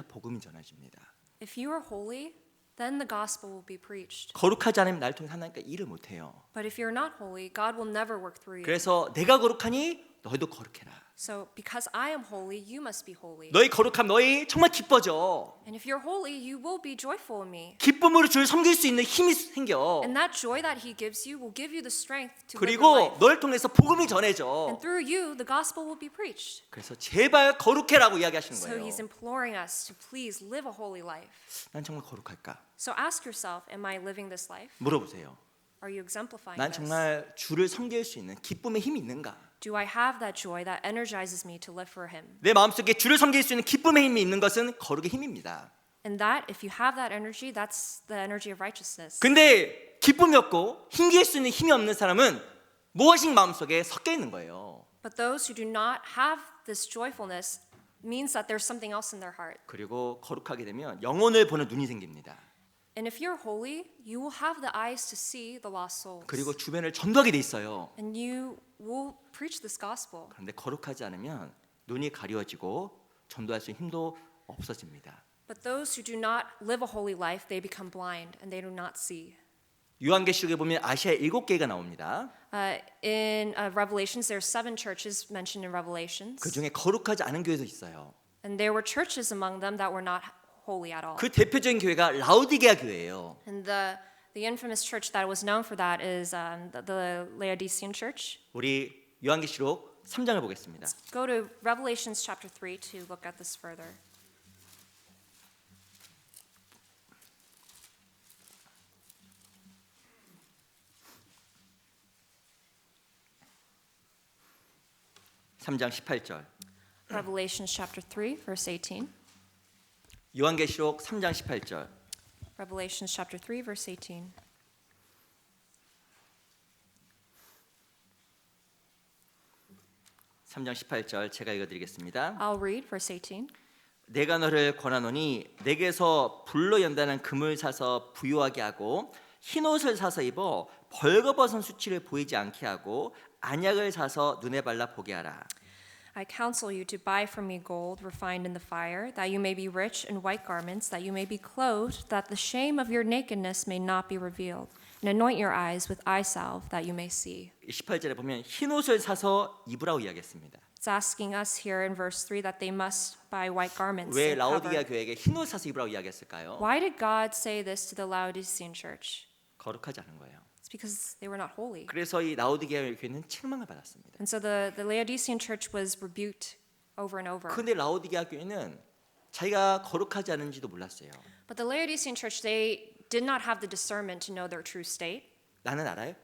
복음이 전해집니다. If you are holy, then the gospel will be preached. 거룩하지 않으면 나를 통해 하나님과 일을 못 해요. But if you're not holy, God will never work through you. 그래서 내가 거룩하니 너희도 거룩해라. So because I am holy, you must be holy. 너희 거룩함 너희 정말 기뻐져. And if you're holy, you will be joyful in me. 기쁨으로 주를 섬길 수 있는 힘이 생겨. And that joy that he gives you will give you the strength to live your 그리고 life. 너를 통해서 복음이 전해져. And through you, the gospel will be preached. 그래서 제발 거룩해라고 이야기하시는 So 거예요. he's imploring us to please live a holy life. 난 정말 거룩할까? So ask yourself, am I living this life? 물어보세요. Are you exemplifying 난 this? 정말 주를 섬길 수 있는 기쁨의 힘이 있는가? Do I have that joy that energizes me to live for him? 내 마음속에 주를 섬길 수 있는 기쁨의 힘이 있는 것은 거룩의 힘입니다. And that, if you have that energy, that's the energy of righteousness. 근데 기쁨이 없고 힘길 수 있는 힘이 없는 사람은 무엇이 마음속에 섞여 있는 거예요. But those who do not have this joyfulness means that there's something else in their heart. 그리고 거룩하게 되면 영혼을 보는 눈이 생깁니다. And if you're holy, you will have the eyes to see the lost souls. 그리고 주변을 전도하게 돼 있어요. And you will preach this gospel. 그런데 거룩하지 않으면 눈이 가려지고 전도할 수 있는 힘도 없어집니다. But those who do not live a holy life, they become blind and they do not see. 요한계시록에 보면 아시아에 7개가 나옵니다. In Revelations, there are 7 churches mentioned in Revelations. 그 중에 거룩하지 않은 교회도 있어요. And there were churches among them that were not holy at all. 그 대표적인 교회가 라우디게아 교회예요. And the infamous church that was known for that is the Laodicean church. 우리 요한계시록 3장을 보겠습니다. Go to Revelations chapter 3 to look at this further. (3장 18절) Revelations chapter 3 verse 18. 요한계시록 3장 18절 Revelations chapter 3 verse 18. (3장 18절) 제가 읽어드리겠습니다. I'll read verse 18. 내가 너를 권하노니 내게서 불로 연다는 금을 사서 부유하게 하고 흰 옷을 사서 입어 벌거벗은 수치를 보이지 않게 하고 안약을 사서 눈에 발라 보게 하라. I counsel you to buy from me gold refined in the fire, that you may be rich, and white garments, that you may be clothed, that the shame of your nakedness may not be revealed, and anoint your eyes with eye salve, that you may see. 18절에 보면 흰 옷을 사서 입으라고 이야기했습니다. It's asking us here in verse 3 that they must buy white garments. 왜 and cover. 라오디게아 교회에게 흰 옷 사서 입으라고 이야기했을까요? Why did God say this to the Laodicean church? 거룩하지 않은 거예요. It's because they were not holy. 그래서 이 라오디게아 교회는 책망을 받았습니다. And so the Laodicean church was rebuked over and over. 그런데 라오디게아 교회는 자기가 거룩하지 않은지도 몰랐어요. But the Laodicean church, they did not have the discernment to know their true state. 나는 알아요?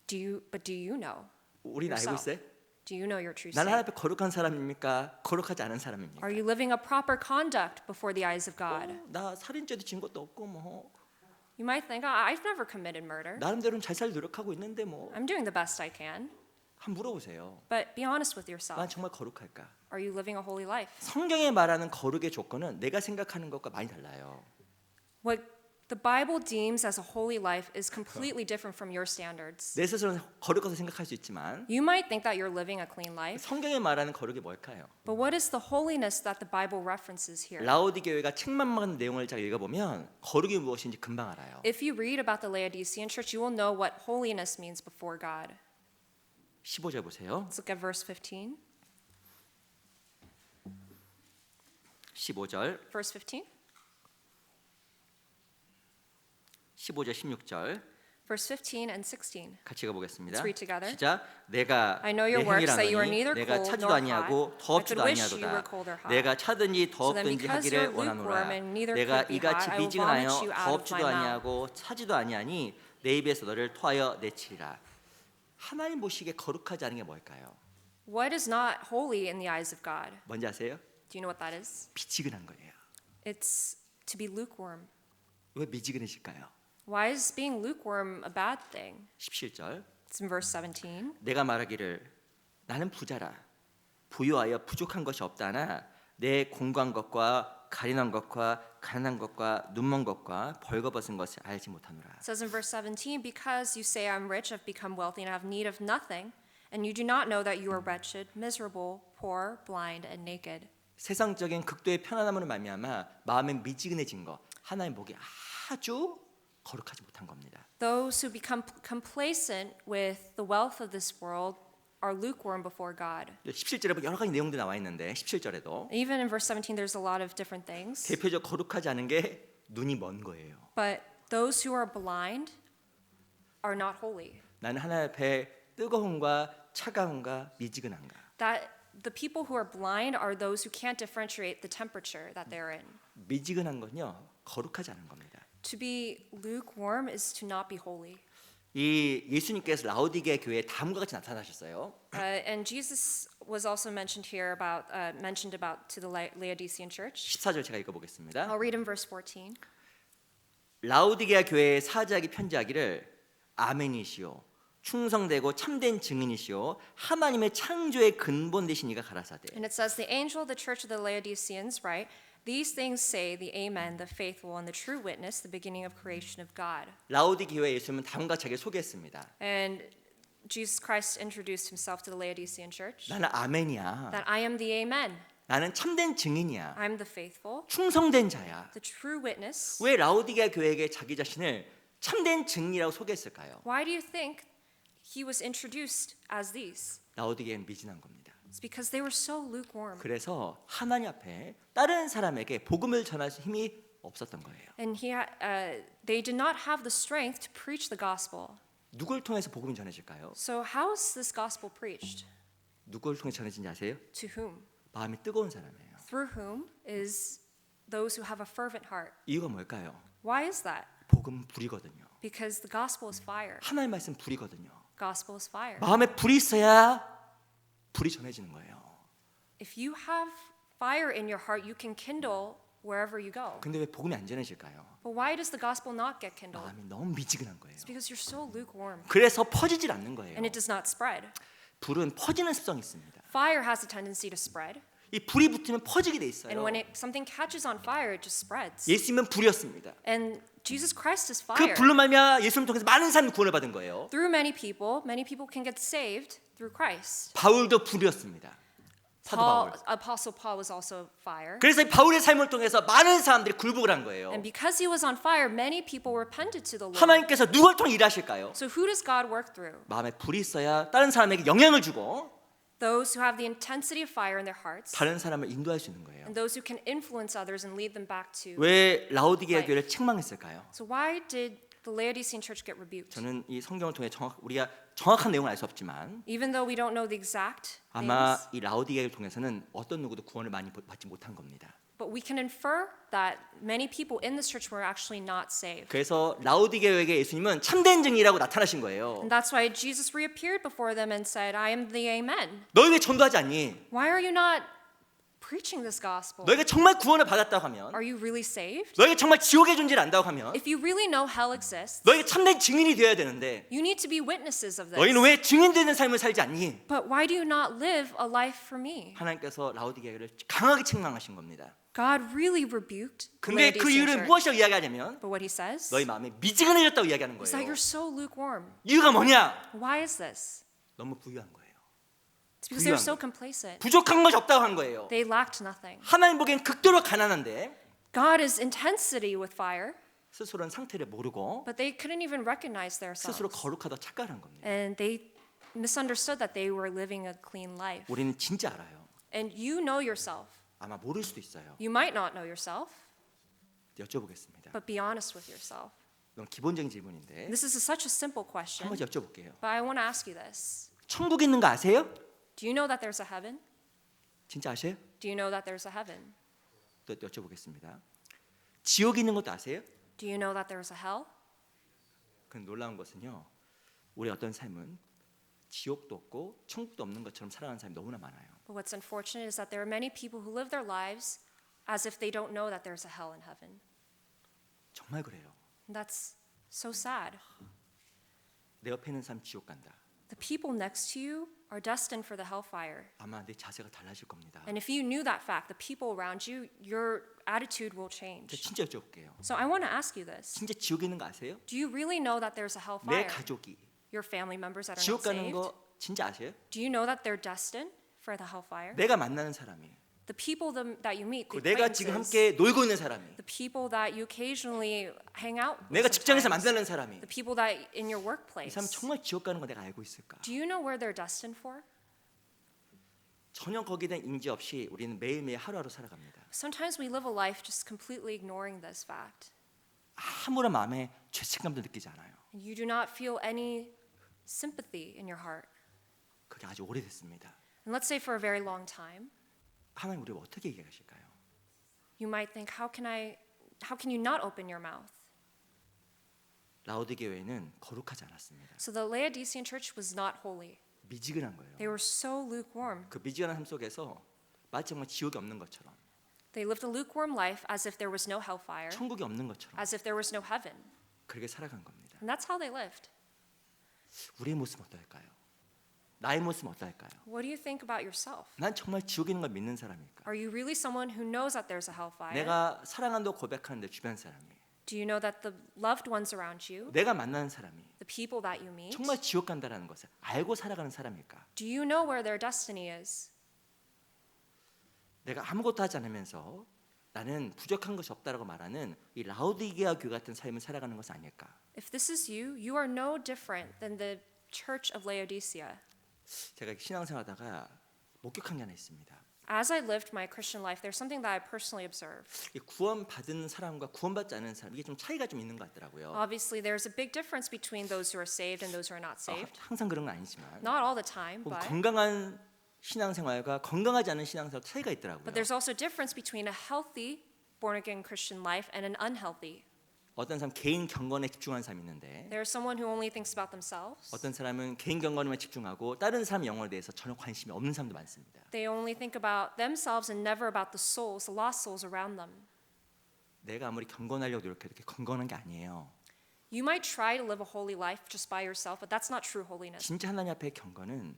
Do you know? 우리는 알고 yourself? 있어요? Do you know your true 나는 하나님 state? 앞에 거룩한 사람입니까? 거룩하지 않은 사람입니까? Are you living a proper conduct before the eyes of God? 나 살인죄도 진 것도 없고 뭐 You might think, I've never committed murder. 나름대로는 잘 살 노력하고 있는데 뭐 I'm doing the best I can. 한번 물어보세요. But be honest with 난 yourself. 정말 거룩할까? Are you living a holy life? 성경에 말하는 거룩의 조건은 내가 생각하는 것과 많이 달라요. What The Bible deems as a holy life is completely different from your standards. 내 스스로는 거룩하다 생각할 수 있지만 You might think that you're living a clean life, 성경에 말하는 거룩이 뭘까요? but what is the holiness that the Bible references here? 라오디 교회가 책만 먹은 내용을 잘 읽어보면 거룩이 무엇인지 금방 알아요. If you read about the Laodicean church, you will know what holiness means before God. 15절 보세요. Let's look at verse 15. 15절, Verse 15. 15절, 16절 Verse 15 and 16. 같이 읽어보겠습니다. Let's read together. 시작. 내가 I know 내 your works, that you are 행위라노니 neither 내가 cold 차지도 nor 아니하고 hot. I 더럽지도 could wish you were 아니하도다. cold or hot. 내가 차든지 So then 더럽든지 because 하기를 you're 원하노라. lukewarm and neither 내가 could be 이같이 hot, I will 미지근하여 vomit you out of 더럽지도 my mouth. 아니하고 차지도 아니하니 내 입에서 너를 토하여 내치리라. 하나님 보시기에 거룩하지 않은 게 뭘까요? What is not holy in the eyes of God? 뭔지 아세요? Do you know what that is? 미지근한 거예요. It's to be lukewarm. 왜 미지근해질까요? Why is being lukewarm a bad thing? 17절. It's in verse 17. 내가 말하기를 나는 부자라 부유하여 부족한 것이 없다나 내 공고한 것과 가련한 것과 가난한 것과 눈먼 것과 벌거벗은 것을 알지 못하노라. It says in verse 17, because you say I'm rich, I've become wealthy, and have need of nothing, and you do not know that you are wretched, miserable, poor, blind, and naked. 세상적인 극도의 편안함으로 말미암아 마음에 미지근해진 것 하나님 보기에 아주 거룩하지 못한 겁니다. Those who become complacent with the wealth of this world are lukewarm before God. 17절에 보면 여러 가지 내용들이 나와 있는데 17절에도 Even in verse 17, there's a lot of different things. 대표적 거룩하지 않은 게 눈이 먼 거예요. But those who are blind are not holy. 나는 하나님 앞에 뜨거움과 차가움과 미지근함과 That the people who are blind are those who can't differentiate the temperature that they're in. 미지근한 건요 거룩하지 않은 겁니다. To be lukewarm is to not be holy. 이 예수님께서 라오디게 교회에 다음과 같이 나타나셨어요. And Jesus was also mentioned here mentioned about to the Laodicean church. 14절 제가 읽어보겠습니다. I'll read in verse 14. 라오디게아 교회에 사자에게 편지하기를 아멘이시오 충성되고 참된 증인이시오 하나님의 창조의 근본 되신 이가 가라사대. And it says, the angel of the church of the Laodiceans write, these things say the Amen, the faithful and the true witness, the beginning of creation of God. 라오디 교회 예수님은 다음과 자기를 소개했습니다. And Jesus Christ introduced himself to the Laodicean church. 나는 아멘이야. That I am the Amen. 나는 참된 증인이야. I'm the faithful, 충성된 자야. the true witness. 왜 라오디게아 교회에게 자기 자신을 참된 증인이라고 소개했을까요? Why do you think he was introduced as these? 라오디게아는 미진한 겁니다. It's because they were so lukewarm. 그래서 하나님 앞에 다른 사람에게 복음을 전할 힘이 없었던 거예요. And they did not have the strength to preach the gospel. 누굴 통해서 복음이 전해질까요? So how is this gospel preached? 누굴 통해 전해진지 아세요? To whom? 마음이 뜨거운 사람이에요. Through whom is those who have a fervent heart. 이유가 뭘까요? Why is that? 복음은 불이거든요. Because the gospel is fire. 하나님 말씀 불이거든요. Gospel is fire. 마음에 불이 있어야 불이 전해지는 거예요. If you have fire in your heart, you can kindle wherever you go. 근데 왜 복음이 안 전해질까요? But why does the gospel not get kindled? 마음이 너무 미지근한 거예요. It's because you're so lukewarm 그래서 퍼지질 않는 거예요. and it does not spread. 불은 퍼지는 습성이 있습니다. Fire has a tendency to spread, 이 불이 붙으면 퍼지게 돼 있어요. and when something catches on fire, it just spreads. 예수님은 불이었습니다. And Jesus Christ is 그 fire. 불로 말미암아 예수님 통해서 많은 사람이 구원을 받은 거예요. Through many people can get saved through Christ. 바울도 불이었습니다. 사도 바울. Apostle Paul was also fire. 그래서 이 바울의 삶을 통해서 많은 사람들이 굴복을 한 거예요. And because he was on fire, many people repented to the Lord. 하나님께서 누굴 통해 일하실까요? So who does God work through? 마음에 불이 있어야 다른 사람에게 영향을 주고 Those who have the intensity of fire in their hearts, 다른 사람을 인도할 수 있는 거예요. and those who can influence others and lead them back to. 왜 라오디게아 교회를 책망했을까요? So why did the Laodicean church get rebuked? 저는 이 성경을 통해 우리가 정확한 내용을 알 수 없지만 Even though we don't know the exact 아마 things, 이 라오디게아를 통해서는 어떤 누구도 구원을 많이 받지 못한 겁니다. but we can infer that many people in this church were actually not saved. 그래서 라오디게아에게 예수님은 참된 증인이라고 나타나신 거예요. And that's why Jesus reappeared before them and said, I am the Amen. 너희 왜 전도하지 않니? Why are you not preaching this gospel? 너희가 정말 구원을 받았다고 하면 Are you really saved? 너희가 정말 지옥의 존재를 안다고 하면 If you really know hell exists, 너희가 참된 증인이 되어야 되는데 you need to be witnesses of this. 너희는 왜 증인되는 삶을 살지 않니? But why do you not live a life for me? 하나님께서 라오디게아를 강하게 책망하신 겁니다. God really rebuked the 근데 그 Laodicean 이유를 church. 무엇이라고 이야기하냐면 But what he says 너희 마음이 미지근해졌다고 이야기하는 is that 거예요. you're so lukewarm. 이유가 뭐냐? Why is this? 너무 부유한 거예요. It's because they're 부유한 so 거예요. complacent. 부족한 것이 없다고 한 거예요. They lacked nothing. 하나님 보기엔 극도로 가난한데 God is intensity with fire, 스스로는 상태를 모르고 but they couldn't even recognize 스스로 themselves. 거룩하다 착각한 겁니다. And they misunderstood that they were living a clean life. 우리는 진짜 알아요. And you know yourself. 아마 모를 수도 있어요. You might not know yourself, 여쭤보겠습니다. but be honest with yourself. 너무 기본적인 질문인데 This is such a simple 한 question, 가지 여쭤볼게요. but I want to ask you this. 천국 있는 거 아세요? Do you know that there's a heaven? 진짜 아세요? Do you know that there's a heaven? 또 여쭤보겠습니다. 지옥 있는 것도 아세요? Do you know that there's a hell? 그 놀라운 것은요. 우리 어떤 삶은 지옥도 없고 천국도 없는 것처럼 살아가는 사람이 너무나 많아요. But what's unfortunate is that there are many people who live their lives as if they don't know that there's a hell and heaven. 정말 그래요. And that's so sad. 내 옆에 있는 사람 지옥 간다. The people next to you are destined for the hellfire. 아마 내 자세가 달라질 겁니다. And if you knew that fact, the people around you, your attitude will 제가 change. 진짜 여쭤볼게요. So I want to ask you this. 진짜 지옥 있는 거 아세요? Do you really know that there's a 내 hellfire? 가족이 Your family members that are 지옥 not 가는 saved? 거 진짜 아세요? Do you know that they're destined for the hellfire? 내가 만나는 사람이 The people that you meet, the 내가 지금 acquaintances, 함께 놀고 있는 사람이 the people that you occasionally hang out with 내가 직장에서 sometimes, 만나는 사람이 the people that in your 이 workplace. 사람 정말 지옥 가는 거 내가 알고 있을까? Do you know where they're destined for? 전혀 거기에 대한 인지 없이 우리는 매일매일 하루하루 살아갑니다. Sometimes we live a life just completely ignoring this fact. 아무런 마음에 죄책감도 느끼지 않아요. And you do not feel any sympathy in your heart. 그게 아주 오래됐습니다. And let's say for a very long time, 하나님 우리를 어떻게 얘기하실까요? you might think, how can you not open your mouth? 라오디게 교회는 거룩하지 않았습니다. So the Laodicean church was not holy. 미지근한 거예요. They were so lukewarm. 그 미지근한 삶 속에서 마치 정말 지옥이 없는 것처럼, They lived a lukewarm life as if there was no hellfire, 천국이 없는 것처럼 as if there was no heaven. 그렇게 살아간 겁니다. And that's how they lived. 우리의 모습은 어떨까요? 나의 모습은 어떨까요? What do you think about yourself? 난 정말 지옥 있는 걸 믿는 사람일까? Are you really someone who knows that there's a hellfire? 내가 사랑한다고 고백하는데 주변 사람이, Do you know that the loved ones around you, 내가 만나는 사람이 the people that you meet, 정말 지옥 간다라는 것을 알고 살아가는 사람일까? do you know where their destiny is? 내가 아무것도 하지 않으면서 나는 부족한 것이 없다라고 말하는 이 라오디게아 교회 같은 삶을 살아가는 것은 아닐까? If this is you, you are no different than the church of Laodicea. 제가 신앙생활하다가 목격한 게 하나 있습니다. As I lived my Christian life, there's something that I personally observed. 이 구원받은 사람과 구원받지 않은 사람 이게 좀 차이가 좀 있는 것 같더라고요. Obviously, there's a big difference between those who are saved and those who are not saved. 항상 그런 건 아니지만 Not all the time, 혹은 but 건강한 신앙생활과 건강하지 않은 신앙생활 차이가 있더라고요. there's also a difference between a healthy born-again Christian life and an unhealthy. 어떤 사람 개인 경건에 집중하는 사람이 있는데 There's someone who only thinks about themselves. 어떤 사람은 개인 경건에만 집중하고 다른 사람 영혼에 대해서 전혀 관심이 없는 사람도 많습니다. They only think about themselves and never about the souls, the lost souls around them. 내가 아무리 경건하려고 노력해도 그게 건강한 게 아니에요. You might try to live a holy life just by yourself, but that's not true holiness. 진짜 하나님 앞에 경건은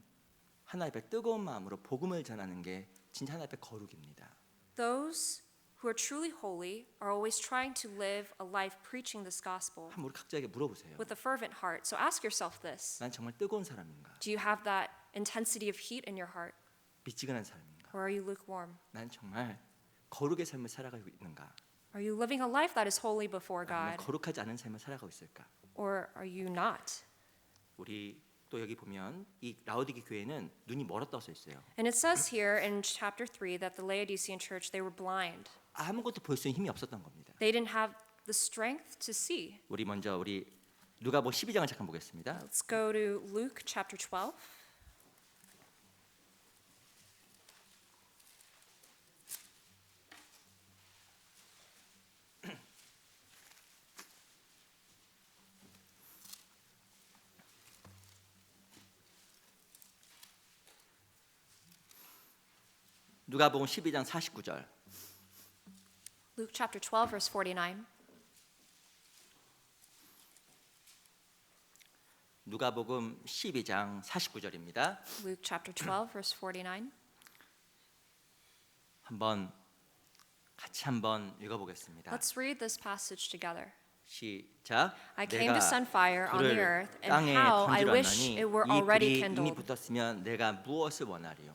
하나님 앞에 뜨거운 마음으로 복음을 전하는 게 진짜 하나님 앞에 거룩입니다. Those who are truly holy are always trying to live a life preaching this gospel 한번 우리 각자에게 물어보세요. with a fervent heart. So ask yourself this. 난 정말 뜨거운 사람인가? Do you have that intensity of heat in your heart, 미지근한 사람인가? or are you lukewarm? 난 정말 거룩의 삶을 살아가고 있는가? Are you living a life that is holy before 아니면 God, 거룩하지 않은 삶을 살아가고 있을까? or are you not? 우리 또 여기 보면 이 라오디게 교회는 눈이 멀었다고 써 있어요. And it says here in chapter 3 that the Laodicean church, they were blind. 아무것도 볼 수 있는 힘이 없었던 겁니다. They didn't have the strength to see. 우리 먼저 우리 누가복음 12장을 잠깐 보겠습니다. Let's go to Luke chapter 12. 누가복음 12장 49절. Luke chapter 12, verse 49. 누가복음 12장 49절입니다. Luke chapter 12, verse 49. 한번 같이 한번 읽어보겠습니다. Let's read this passage together. 시작. I came to send fire on the 불을 earth, and 땅에 how I 던지러 wish 왔나니 it were 이 already 불이 이미 kindled. 붙었으면 내가 무엇을 원하리요?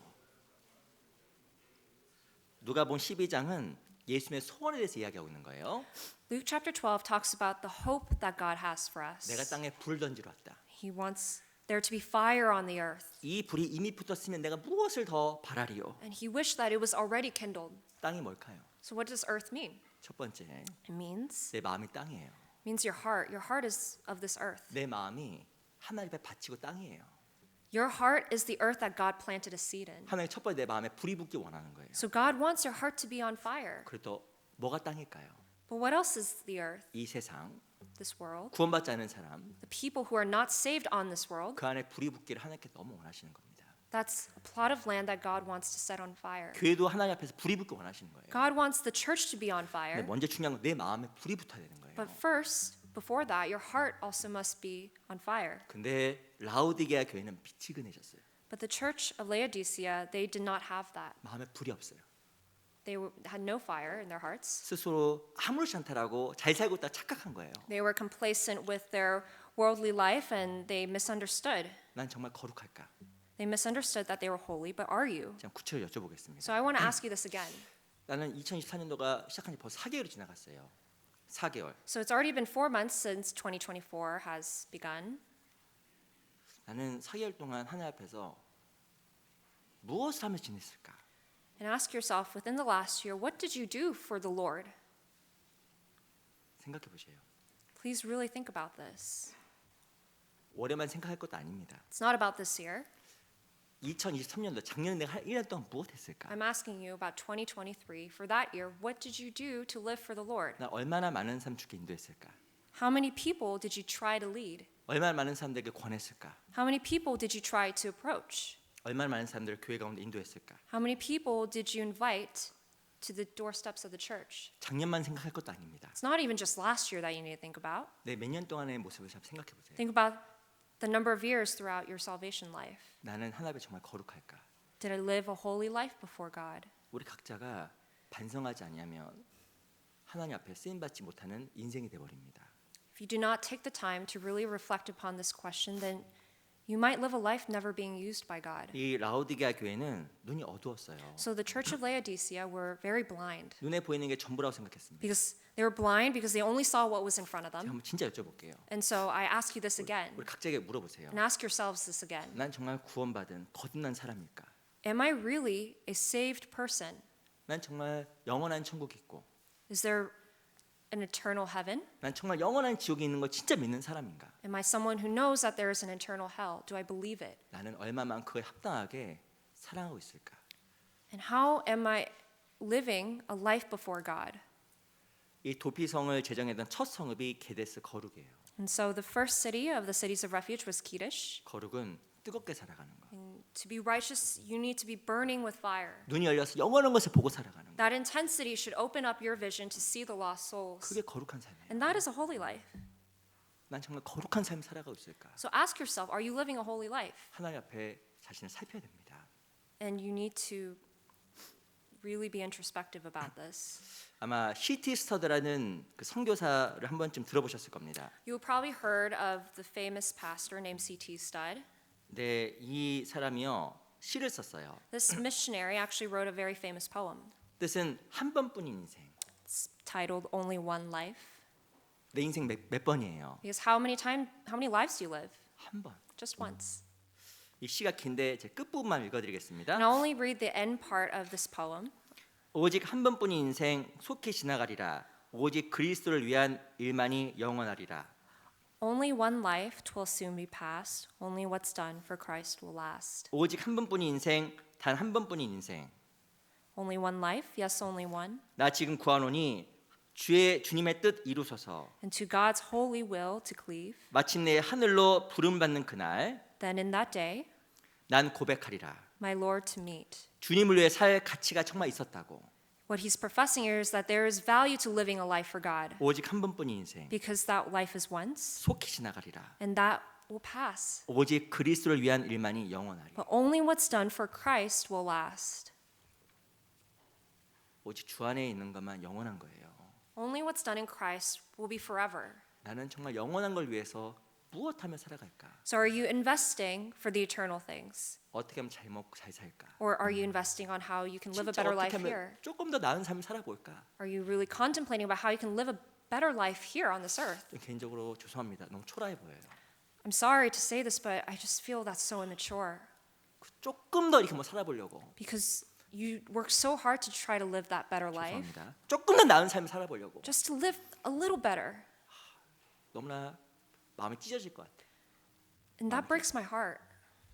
누가복음 12장은 예수님의 소원에 대해서 이야기하고 있는 거예요. Luke chapter 12 talks about the hope that God has for 내가 us. 땅에 불 던지러 왔다. He wants there to be fire on the earth, 이 불이 이미 붙었으면 내가 무엇을 더 바라리요? and he wished that it was already kindled. 땅이 뭘까요? So what does earth mean? 첫 번째, It means 내 마음이 땅이에요. means your heart. Your heart is of this earth. 내 마음이 하나님 앞에 바치고 땅이에요. Your heart is the earth that God planted a seed in. 하나님 첫 번째 내 마음에 불이 붙기 원하는 거예요. So God wants your heart to be on fire. 그래도 뭐가 땅일까요? But what else is the earth? 이 세상 This world. 구원받지 않은 사람 The people who are not saved on this world. 그 안에 불이 붙기를 하나님께 너무 원하시는 겁니다. That's a plot of land that God wants to set on fire. 교회도 하나님 앞에서 불이 붙기 원하시는 거예요. God wants the church to be on 근데 fire. 먼저 중요한 건 내 마음에 불이 붙어야 되는 거예요. But first, before that, your heart also must be on fire. 근데 라우디게아 교회는 미치근해졌어요. But the church of Laodicea, they did not have that. 마음에 불이 없어요. Had no fire in their hearts. 스스로 아무렇지 않다라고 잘 살고 있다 착각한 거예요. They were complacent with their worldly life and they misunderstood. 난 정말 거룩할까? They misunderstood that they were holy, but are you? 제가 구체적으로 여쭤보겠습니다. So I want to ask you this again. 나는 2024년도가 시작한 지 벌써 4개월이 지나갔어요. 4개월. So it's already been 4 months since 2024 has begun. 나는 4개월 동안 하나님 앞에서 무엇을 하며 지냈을까? And ask yourself, within the last year, what did you do for the Lord? 생각해 보세요. Please really think about this. 올해만 생각할 것도 아닙니다. It's not about this year. 2023년도 작년에 내가 한 1년 동안 무엇 했을까? I'm asking you about 2023. For that year, what did you do to live for the Lord? 나 얼마나 많은 사람 주께 인도했을까? How many people did you try to lead? 얼마나 많은 사람들에게 권했을까? How many people did you try to approach? 얼마나 많은 사람들을 교회 가운데 인도했을까? How many people did you invite to the doorsteps of the church? 작년만 생각할 것도 아닙니다. It's not even just last year that you need to think about. 내 몇 년 동안의 모습을 잘 생각해 보세요. Think about the number of years throughout your salvation life. 나는 하나님 앞에 정말 거룩할까? Did I live a holy life before God? 우리 각자가 반성하지 아니하면 하나님 앞에 쓰임 받지 못하는 인생이 돼 버립니다. If you do not take the time to really reflect upon this question, then you might live a life never being used by God. 이 라오디게아 교회는 눈이 어두웠어요. So the church of Laodicea were very blind 눈에 보이는 게 전부라고 생각했습니다. because they were blind because they only saw what was in front of 제가 them. 한번 진짜 여쭤볼게요. And so I ask you this again 우리 각자에게 물어보세요. and ask yourselves this again. 난 정말 구원받은 거듭난 사람일까? Am I really a saved person? 난 정말 영원한 천국이 있고 Is there an eternal heaven? 난 정말 영원한 지옥이 있는 거 진짜 믿는 사람인가? Am I someone who knows that there is an eternal hell? Do I believe it? 나는 얼마만 그에 합당하게 사랑하고 있을까? And how am I living a life before God? 이 도피성을 제정했던 첫 성읍이 게데스 거룩이에요. And so the first city of the cities of refuge was Kedesh. 거룩은 뜨겁게 살아가는 거. And to be righteous, you need to be burning with fire. 눈이 열려서 영원한 것을 보고 살아가는 거. That intensity should open up your vision to see the lost souls. 그게 거룩한 삶이에요. And that is a holy life. 난 정말 거룩한 삶 살아가고 있을까? So ask yourself, are you living a holy life? 하나님 앞에 자신을 살펴야 됩니다. And you need to really be introspective about this. 아마 C.T. 스터드라는 그 선교사를 한 번쯤 들어보셨을 겁니다. You probably heard of the famous pastor named C.T. Studd. 네, 이 사람이요 시를 썼어요. This missionary actually wrote a very famous poem. 뜻은 한 번뿐인 인생. It's titled Only One Life. 내 인생 몇 번이에요? Because how many lives do you live? 한 번. Just once. 이 시가 긴데 제 끝부분만 읽어드리겠습니다. And I'll only read the end part of this poem. 오직 한 번뿐인 인생 속히 지나가리라. 오직 그리스도를 위한 일만이 영원하리라. Only one life, 'twill soon be past. Only what's done for Christ will last. 오직 한 번뿐인 인생, 단 한 번뿐인 인생. Only one life, yes, only one. 나 지금 구하노니 주님의 뜻 이루소서. And to God's holy will to cleave. 마침내 하늘로 부름 받는 그날 Then in that day, 난 고백하리라. my Lord to meet. 주님을 위해 살 가치가 정말 있었다고. What he's professing here is that there is value to living a life for God. 오직 한 번뿐인 인생 Because that life is once, 속히 지나가리라. and that will pass. 오직 그리스도를 위한 일만이 영원하리. But only what's done for Christ will last. 오직 주 안에 있는 것만 영원한 거예요. Only what's done in Christ will be forever. 나는 정말 영원한 걸 위해서 무엇하며 살아갈까? So are you investing for the eternal things? 어떻게 하면 잘 먹고 잘 살까? Or are you investing on how you can live a 진짜 better 어떻게 life 하면 here? 조금 더 나은 삶을 살아볼까? Are you really contemplating about how you can live a better life here on this earth? 좀 개인적으로 죄송합니다. 너무 초라해 보여요. I'm sorry to say this, but I just feel that's so immature 조금 더 이렇게 뭐 살아보려고. because you work so hard to try to live that better life, 죄송합니다. 조금 더 나은 삶을 살아보려고. just to live a little better. 너무나 마음이 찢어질 것 같아. And that breaks my heart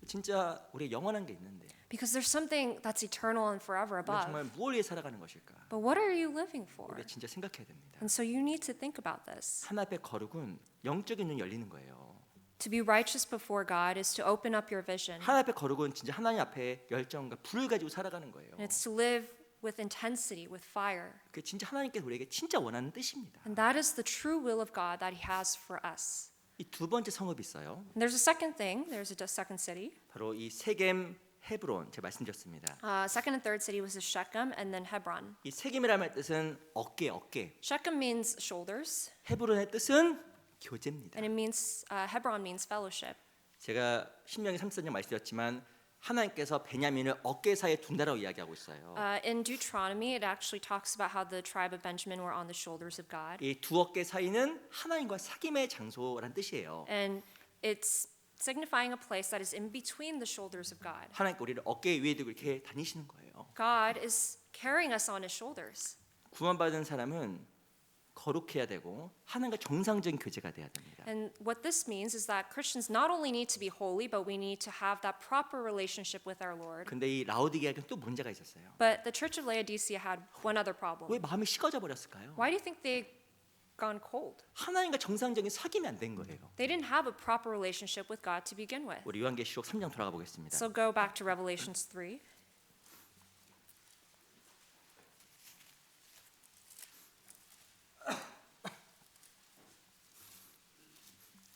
진짜 우리 영원한 게 있는데 because there's something that's eternal and forever 우리가 정말 above. 무엇을 위해 살아가는 것일까? But what are you living for? 우리가 진짜 생각해야 됩니다. And so you need to think about this. 하나님 앞에 거룩은 영적인 눈이 열리는 거예요. To be righteous before God is to open up your vision. 하나님 앞에 거룩은 진짜 하나님 앞에 열정과 불을 가지고 살아가는 거예요. And it's to live with intensity, with fire. 그게 진짜 하나님께서 우리에게 진짜 원하는 뜻입니다. And that is the true will of God that He has for us. 이 두 번째 성읍이 있어요. And there's a second thing, there's a second city. 바로 이 세겜, 헤브론 제가 말씀드렸습니다. Second and third city was Shechem and then Hebron. 이 세겜이라는 뜻은 어깨. Shechem means shoulders, 헤브론의 뜻은 교제입니다. and it means Hebron means fellowship. 제가 신명기 34장 말씀드렸지만 하나님께서 베냐민을 어깨 사이에 둔다라고 이야기하고 있어요. In Deuteronomy, it actually talks about how the tribe of Benjamin were on the shoulders of God, 이 두 어깨 사이는 하나님과 사귐의 장소란 뜻이에요. and it's signifying a place that is in between the shoulders of God. 하나님께 우리를 어깨 위에 두고 이렇게 다니시는 거예요. God is carrying us on His shoulders. 구원받은 사람은 거룩해야 되고 하나님과 정상적인 교제가 돼야 됩니다. And what this means is that Christians not only need to be holy, but we need to have that proper relationship with our Lord. 근데 이 라오디게아는 또 문제가 있었어요. But the Church of Laodicea had one other problem. 왜 마음이 식어져 버렸을까요? Why do you think they gone cold? 하나님과 정상적인 사귐이 안 된 거예요. They didn't have a proper relationship with God to begin with. 우리 요한계시록 3장 돌아가 보겠습니다. So go back to Revelations 3.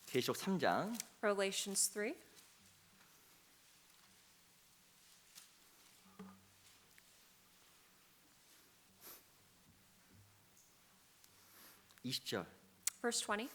계시록 3장 Revelations 3. 이십 절 Verse 20.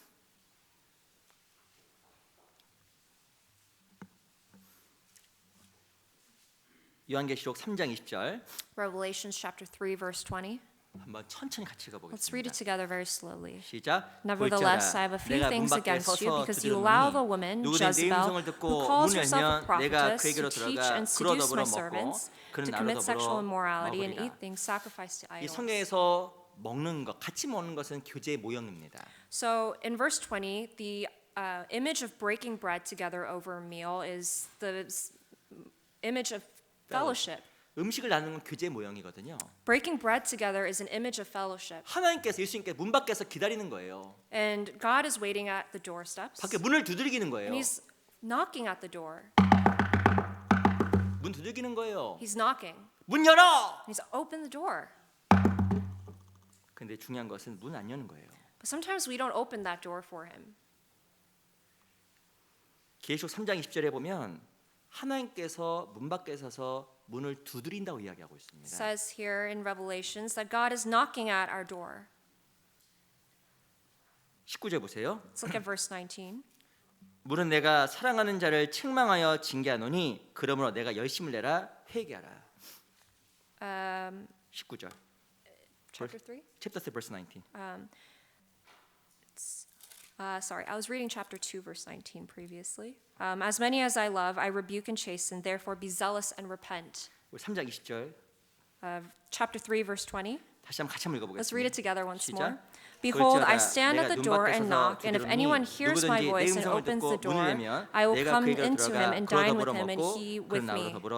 요한계시록 3장 20절 Revelations chapter 3 verse 20. 한번 천천히 같이 Let's read 가보겠습니다. it together very slowly. 시작. Nevertheless, I have a few things against you because you allow the woman Jezebel, who calls herself a prophetess, to teach and seduce my servants, to commit sexual immorality and eat things sacrificed to 이 idols. 성경에서 먹는 것, 같이 먹는 것은 교제의 모형입니다. So in verse 20, the image of breaking bread together over a meal is the image of fellowship. 음식을 나누는 건 교제의 모형이거든요. Breaking bread together is an image of fellowship. 하나님께서 예수님께 문 밖에서 기다리는 거예요. And God is waiting at the doorsteps. 밖에 문을 두드리는 거예요. And He's knocking at the door. 문 두드리는 거예요. He's knocking. 문 열어. He's opened the door. 근데 중요한 것은 문 안 여는 거예요. But sometimes we don't open that door for Him. 계시록 3장 20절에 보면 하나님께서 문 밖에 서서 문을 두드린다고 이야기하고 It 있습니다. says here in Revelations that God is knocking at our door. 19절 보세요. Let's look at verse 19. 물은 내가 사랑하는 자를 책망하여 징계하노니 그러므로 내가 열심을 내라 회개하라. 19절. Chapter 3? Chapter 3 verse 19. Sorry, I was reading chapter 2, verse 19 previously. As many as I love, I rebuke and chasten, therefore be zealous and repent. 우리 3장 20절. Chapter 3, verse 20. 다시 한번 같이 한번 Let's read 읽어보겠습니다. it together once 시작. more. Behold, I 볼지어다 stand at 내가 the 눈 door 밖에 and 서서 knock, and if anyone 두드리노니 hears my 누구든지 내 voice and 음성을 opens 듣고 the door, 문을 열면 I will 내가 come 그에게로 into him 들어가 and 그로 dine 더불어 with him, and 먹고 he 그는 with 나로 me. 더불어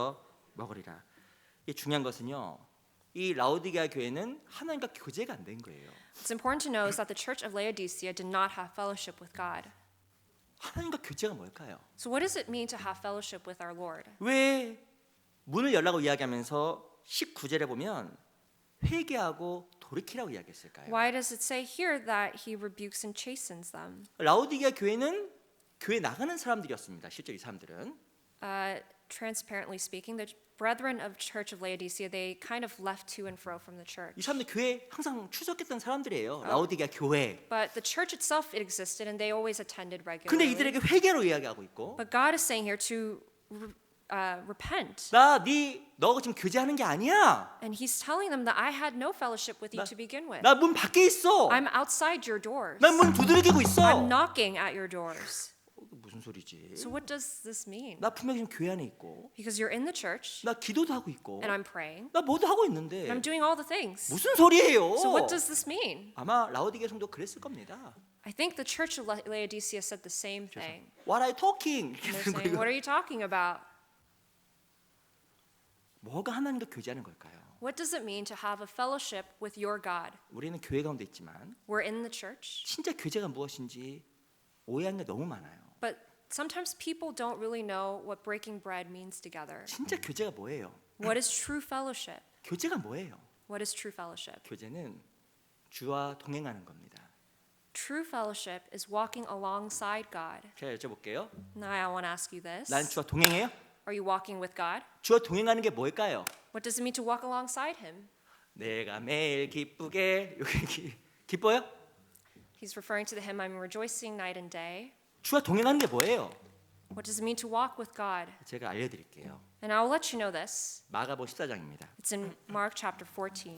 먹으리라. 이 중요한 것은요. 이 라오디게아 교회는 하나님과 교제가 안 된 거예요. What's important to know is that the church of Laodicea did not have fellowship with God. 하나님과 교제가 뭘까요? So what does it mean to have fellowship with our Lord? 왜 문을 열라고 이야기하면서 19절에 보면 회개하고 돌이키라고 이야기했을까요? Why does it say here that he rebukes and chastens them? 라오디게아 교회는 교회 나가는 사람들이었습니다. 실제로 이 사람들은 transparently speaking, the brethren of Church of Laodicea, they kind of left to and fro from the church. 이 사람들 교회 항상 출석했던 사람들이에요. 라오디게아 교회. But the church itself, it existed, and they always attended 근데 regularly. 이들에게 회개로 이야기하고 있고, But God is saying here to repent. 너가 지금 교제하는 게 아니야. And he's telling them that I had no fellowship with you to begin with. 나 문 밖에 있어. I'm outside your doors. 난 문 두드리고 있어. I'm knocking at your doors. 무슨 소리지? So what does this mean? 나 분명히 지금 교회 안에 있고, Because you're in the church, 나 기도도 하고 있고, and I'm praying, 나 뭐도 하고 and 있는데 I'm doing all the things. 무슨 소리예요? So what does this mean? 아마 라오디게 성도 그랬을 겁니다. I think the church of Laodicea said the same thing. What are you talking? And they're saying, what are you talking about? 뭐가 하나님과 교제하는 걸까요? What does it mean to have a fellowship with your God? 우리는 교회 가운데 있지만 We're in the church, 진짜 교제가 무엇인지 오해하는 게 너무 많아요. but sometimes people don't really know what breaking bread means together. 진짜 교제가 뭐예요? What is true fellowship? 교제가 뭐예요? What is true fellowship? 교제는 주와 동행하는 겁니다. True fellowship is walking alongside God. 제가 여쭤볼게요. Now I want to ask you this. 난 주와 동행해요? Are you walking with God? 주와 동행하는 게 뭘까요? What does it mean to walk alongside him? 내가 매일 기쁘게 기뻐요? He's referring to the hymn, I'm rejoicing night and day. 주와 동행하는 게 뭐예요? What does it mean to walk with God? 제가 알려드릴게요. And I'll let you know this. 마가복음 14장입니다. It's in Mark chapter 14.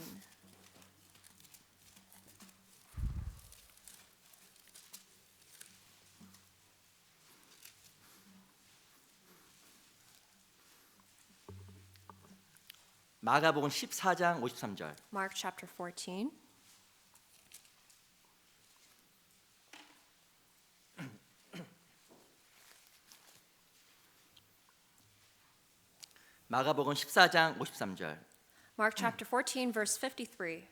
마가복음 14장 53절. Mark chapter 14. 마가복음 14장 53절. Mark chapter 14, verse 53.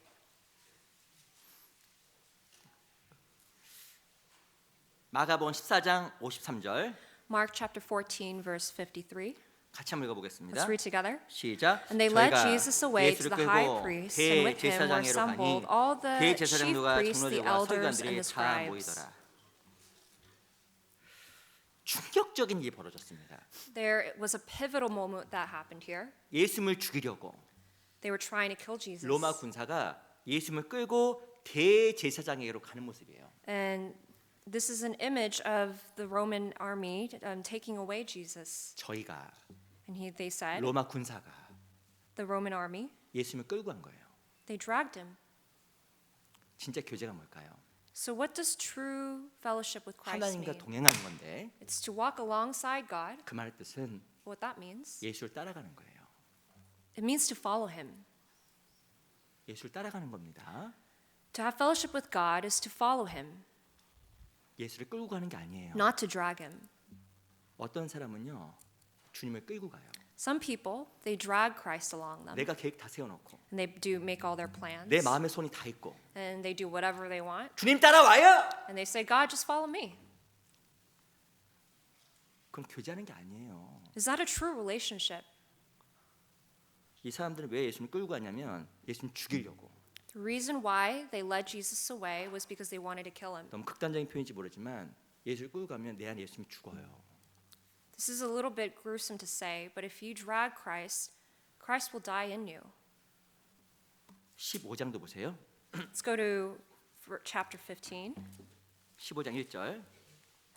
마가복음 14장 53절. Mark chapter 14, verse 53. 같이 한번 읽어보겠습니다. Let's read together. 시작. And they led 저희가 Jesus away to 예수를 the high 끌고 priest, and with him were 대제사장회로 assembled 가니 all the chief 대제사장들과 priests, the 장로들과 elders, and 서기관들이 the 다 scribes. 모이더라. 충격적인 일이 벌어졌습니다. There was a pivotal moment that happened here. 예수님을 죽이려고 They were trying to kill Jesus. 로마 군사가 예수님을 끌고 대제사장에게로 가는 모습이에요. And this is an image of the Roman army taking away Jesus. 저희가 And they said, 로마 군사가 the Roman army, 예수님을 끌고 간 거예요. they dragged him. 진짜 교제가 뭘까요? So what does true fellowship with Christ 하나님과 mean? 동행하는 건데 It's to walk alongside God. 그 말의 뜻은 What that means? 예수를 따라가는 거예요. It means to follow him. 예수를 따라가는 겁니다. To have fellowship with God is to follow him, 예수를 끌고 가는 게 아니에요. not to drag him. 어떤 사람은요 주님을 끌고 가요. Some people, they drag Christ along them. 내가 계획 다 세워놓고 And they do make all their plans. 내 마음에 손이 다 있고 And they do whatever they want. 주님 따라와요. And they say, God, just follow me. 그럼 교제하는 게 아니에요. Is that a true relationship? 이 사람들은 왜 예수님 끌고 가냐면 예수님 죽이려고. The reason why they led Jesus away was because they wanted to kill him. 너무 극단적인 표현인지 모르지만 예수를 끌고 가면 내 안에 예수님이 죽어요. This is a little bit gruesome to say, but if you drag Christ, Christ will die in you. 15장도 보세요. Let's go to chapter 15. 15장 1절.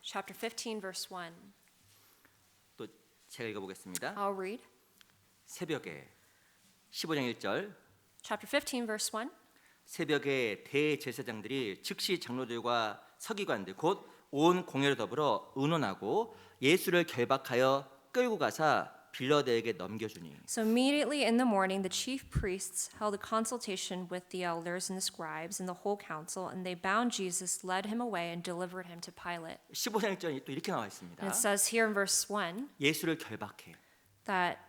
Chapter 15, verse 1. 또 제가 읽어보겠습니다. I'll read. 새벽에 15장 1절. Chapter 15, verse 1. 새벽에 대제사장들이 즉시 장로들과 서기관들 곧 온 공회를 더불어 의논하고 예수를 결박하여 끌고 가사 빌라도에게 넘겨주니. So immediately in the morning, the chief priests held a consultation with the elders and the scribes and the whole council, and they bound Jesus, led him away, and delivered him to Pilate. 15장 1절이 또 이렇게 나와 있습니다. And it says here in verse 1 예수를 결박해 that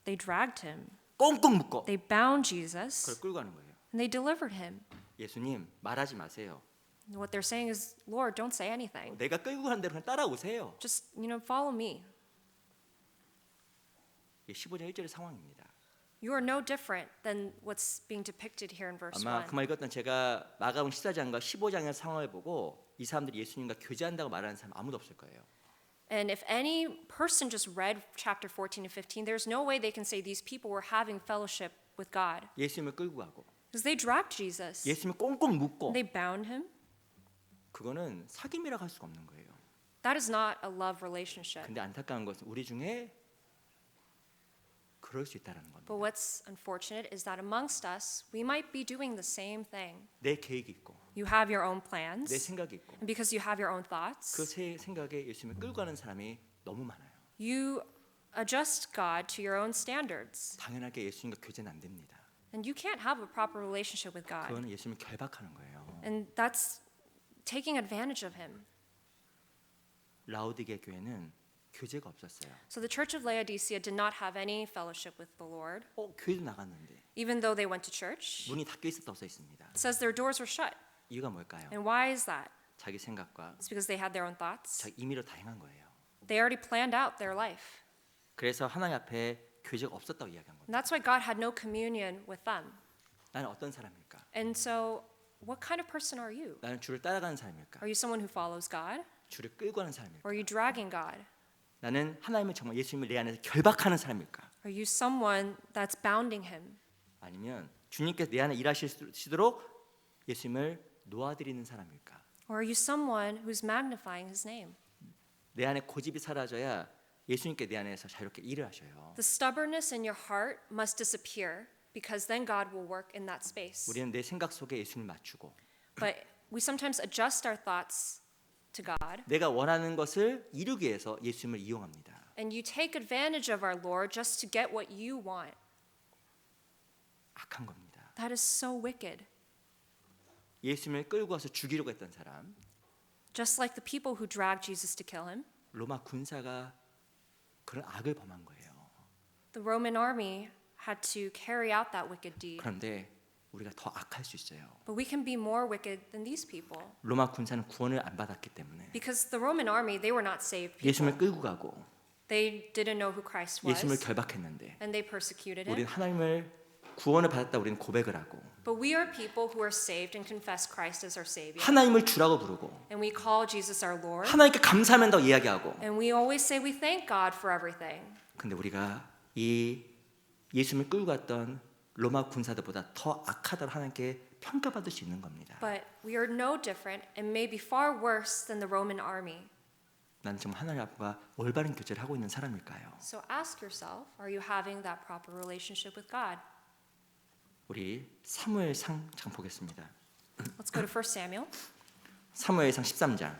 they dragged him, 꽁꽁 묶어 they bound Jesus, 그걸 끌고 가는 거예요. and they delivered him. 예수님 말하지 마세요. And what they're saying is, Lord, don't say anything. 내가 끌고 가는 대로 그냥 따라오세요. Just, follow me. 이게 15장 1절의 상황입니다. You are no different than what's being depicted here in verse 아마 1. 그 말 읽었던 제가 마가복음 14장과 15장의 상황을 보고 이 사람들이 예수님과 교제한다고 말하는 사람 아무도 없을 거예요. And if any person just read chapter 14 and 15, there's no way they can say these people were having fellowship with God. 예수님을 끌고 가고 Because they dragged Jesus. 예수님을 꽁꽁 묶고 They bound him. 그거는 사귐이라고 할 수가 없는 거예요. That is not a love relationship. 근데 안타까운 것은 우리 중에 그럴 수 있다는 겁니다. But what's unfortunate is that amongst us, we might be doing the same thing. 내 계획이 있고 You have your own 내 plans, 생각이 있고 and because you have your own thoughts, 그 생각에 예수님을 끌고 가는 사람이 너무 많아요. you adjust God to your own standards. 당연하게 예수님과 교제는 안 됩니다. And you can't have a proper relationship with God. 그거는 예수님을 결박하는 거예요. And that's taking advantage of him. 라오디게 교회는 교제가 없었어요. So the church of Laodicea did not have any fellowship with the Lord, 교회도 나갔는데 even though they went to church. 문이 닫혀 있었다고 써 있습니다. It says their doors were shut. 이유가 뭘까요? And why is that? 자기 생각과 It's because they had their own thoughts. 자기 임의로 다 행한 거예요. They already planned out their life. 그래서 하나님 앞에 교제가 없었다고 이야기한 And 겁니다. that's why God had no communion with them. 나는 어떤 사람일까? And so, what kind of person are you? 나는 주를 따라가는 사람일까? Are you someone who follows God? 주를 끌고 가는 사람일까? Or are you dragging God? 나는 하나님을 정말 예수님을 내 안에서 결박하는 사람일까? Are you someone that's bounding him? 아니면 주님께서 내 안에 일하시도록 예수님을 놓아드리는 사람일까? Or are you someone who's magnifying his name? 내 안에 고집이 사라져야 예수님께 내 안에서 자유롭게 일을 하셔요. The stubbornness in your heart must disappear because then God will work in that space. 우리는 내 생각 속에 예수님을 맞추고 But we sometimes adjust our thoughts to God, 내가 원하는 것을 이루기 위해서 예수님을 이용합니다. and you take advantage of our Lord just to get what you want. 악한 겁니다. That is so wicked. 예수님을 끌고 와서 죽이려고 했던 사람, Just like the people who dragged Jesus to kill him, 로마 군사가 그런 악을 범한 거예요. the Roman army had to carry out that wicked deed. 그런데 우리가 더 악할 수 있어요. But we can be more wicked than these people. 로마 군사는 구원을 안 받았기 때문에 Because the Roman army, they were not saved people. 예수님을 끌고 가고 They didn't know who Christ was, 예수님을 결박했는데 and they persecuted 우리는 him. 하나님을 구원을 받았다 우리는 고백을 하고 But we are people who are saved and confess Christ as our Savior. 하나님을 주라고 부르고 And we call Jesus our Lord. 하나님께 감사하면서 이야기하고 And we always say we thank God for everything. 근데 우리가 이 예수님을 끌고 갔던 로마 군사들보다 더 악하다고 하나님께 평가받을 수 있는 겁니다. But we are no different and may be far worse than the Roman army. 나는 정말 하나님 앞과 올바른 교제를 하고 있는 사람일까요? So ask yourself, are you having that proper relationship with God? 우리 사무엘상 장 보겠습니다. Let's go to 1 Samuel. 사무엘상 13장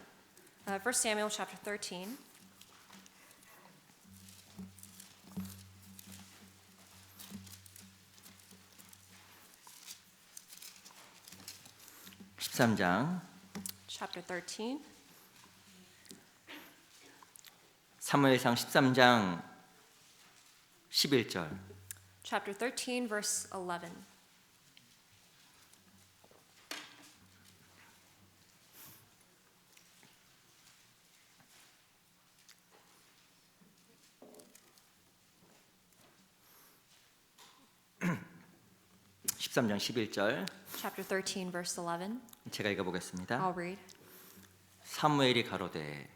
1 Samuel chapter 13. Chapter 13. 사무엘상 13장 11절 Chapter 13, verse 11. (13장 11절) Chapter 13, verse 11. 제가 읽어보겠습니다. I'll read. 사무엘이 가로되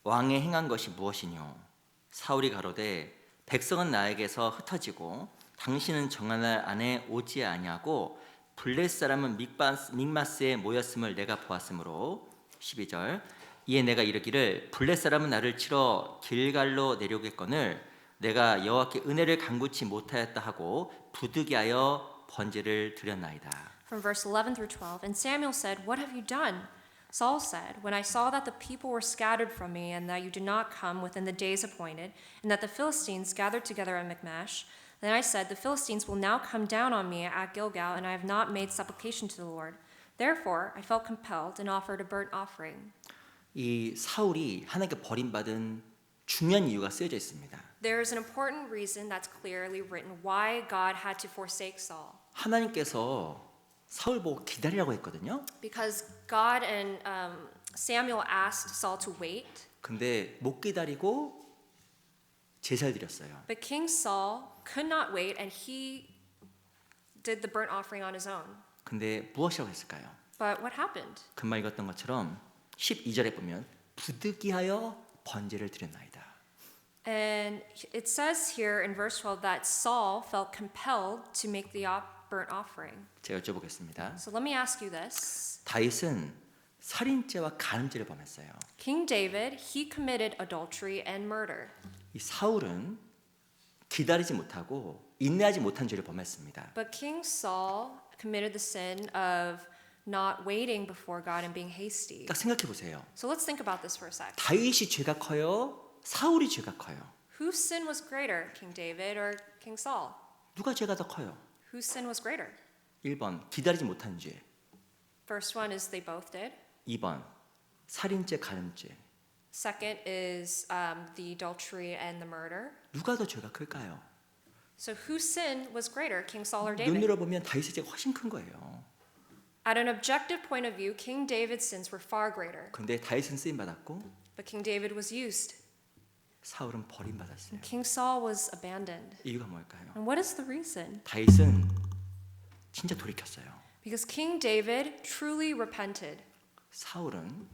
왕의 행한 것이 무엇이뇨? 사울이 가로되 백성은 나에게서 흩어지고 당신은 정한 날 안에 오지 아니하고 블레 사람은 믹마스에 모였음을 내가 보았으므로 12절 이에 내가 이르기를 블레 사람은 나를 치러 길갈로 내려오겠거늘 내가 여호와께 은혜를 간구치 못하였다 하고 부득이하여 번제를 드렸나이다. From verse 11 through 12. And Samuel said, "What have you done?" Saul said, "When I saw that the people were scattered from me, and that you did not come within the days appointed, and that the Philistines gathered together at Michmash, then I said, the Philistines will now come down on me at Gilgal, and I have not made supplication to the Lord. Therefore I felt compelled and offered a burnt offering." 이 사울이 하나님께 버림받은 중요한 이유가 쓰여져 있습니다. There is an important reason that's clearly written why God had to forsake Saul. 하나님께서 사울 보고 기다리라고 했거든요. Because God and Samuel asked Saul to wait, 근데 못 기다리고 제사를 드렸어요. but King Saul could not wait, and he did the burnt offering on his own. 근데 무엇이라고 했을까요? But what happened? 금방 읽었던 것처럼 12절에 보면 부득이하여 번제를 드렸나이다. And it says here in verse 12 that Saul felt compelled to make the burnt offering. 제가 여쭤보겠습니다. So let me ask you this. 다윗은 살인죄와 간음죄를 범했어요. King David, he committed adultery and murder. 이 사울은 기다리지 못하고 인내하지 못한 죄를 범했습니다. But King Saul committed the sin of not waiting before God and being hasty. 딱 생각해 보세요. So let's think about this for a sec. 다윗이 죄가 커요? 사울이 죄가 커요? Whose sin was greater, King David or King Saul? 누가 죄가 더 커요? Whose sin was greater? 1번 기다리지 못한 죄, First one is they both did. 2번 살인죄, 간음죄. Second is the adultery and the murder. 누가 더 죄가 클까요? So whose sin was greater, King Saul or 눈 David? 열어보면 다윗의 죄가 훨씬 큰 거예요. At an objective point of view, King David's sins were far greater. 그런데 다윗은 쓰임 받았고 But King David was used. 사울은 버림받았어요. King Saul was abandoned. 이유가 뭘까요? And what is the reason? 다윗은 진짜 돌이켰어요. Because King David truly repented. 사울은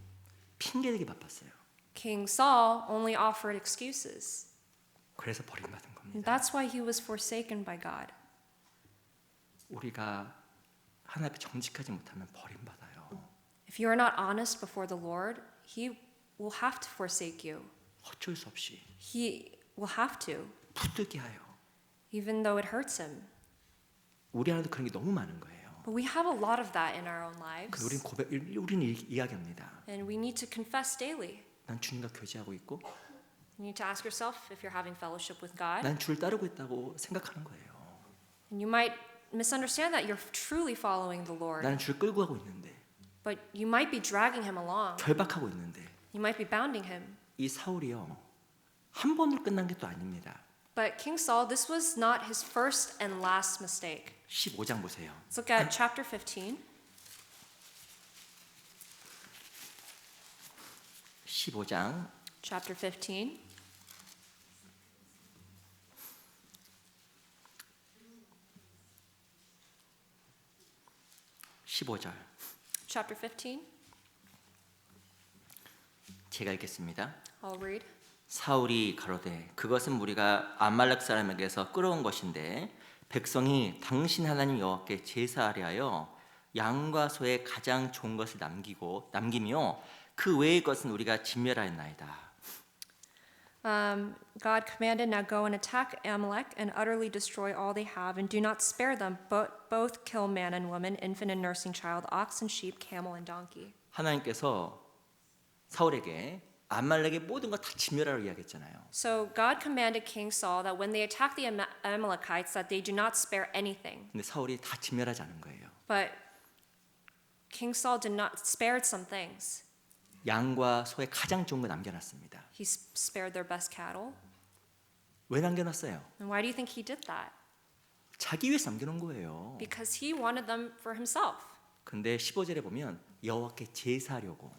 핑계대기 바빴어요. King Saul only offered excuses. 그래서 버림받은 And 겁니다. that's why he was forsaken by God. 우리가 하나님 앞에 정직하지 못하면 버림받아요. If you are not honest before the Lord, he will have to forsake you. 어쩔 수 없이 He will have to, 부득이하여. even though it hurts him. 우리 안에도 그런 게 너무 많은 거예요. But we have a lot of that in our own 그 우리는 lives. 우리는 이야기합니다. And we need to confess daily. 난 주님과 교제하고 있고, You need to ask yourself if you're having fellowship with God. 난 주를 따르고 있다고 생각하는 거예요. And you might misunderstand that you're truly following the Lord. 나는 주를 끌고 가고 있는데, But you might be dragging him along. 결박하고 있는데, You might be bounding him. 이 사울이요 한 번으로 끝난 게 또 아닙니다. But King Saul, this was not his first and last mistake. 15장 보세요. Let's look at chapter 15. 15장 Chapter 15. 15절 Chapter 15. 제가 읽겠습니다. I'll read. 사울이 가로되 그것은 우리가 아말렉 사람에게서 끌어온 것인데 백성이 당신 하나님 여호와께 제사하려 하여 양과 소의 가장 좋은 것을 남기며 그 외의 것은 우리가 진멸하였나이다. God commanded, now go and attack Amalek and utterly destroy all they have, and do not spare them, but both kill man and woman, infant and nursing child, ox and sheep, camel and donkey. 하나님께서 사울에게 아말렉의 모든 것 다 진멸하라고 이야기했잖아요. So God commanded King Saul that when they attack the Amalekites, that they do not spare anything. 근데 사울이 다 진멸하지 않은 거예요. But King Saul did not spared some things. 양과 소의 가장 좋은 거 남겨놨습니다. He spared their best cattle. 왜 남겨놨어요? And why do you think he did that? 자기 위해서 남겨놓은 거예요. Because he wanted them for himself. 근데 15절에 보면 여호와께 제사하려고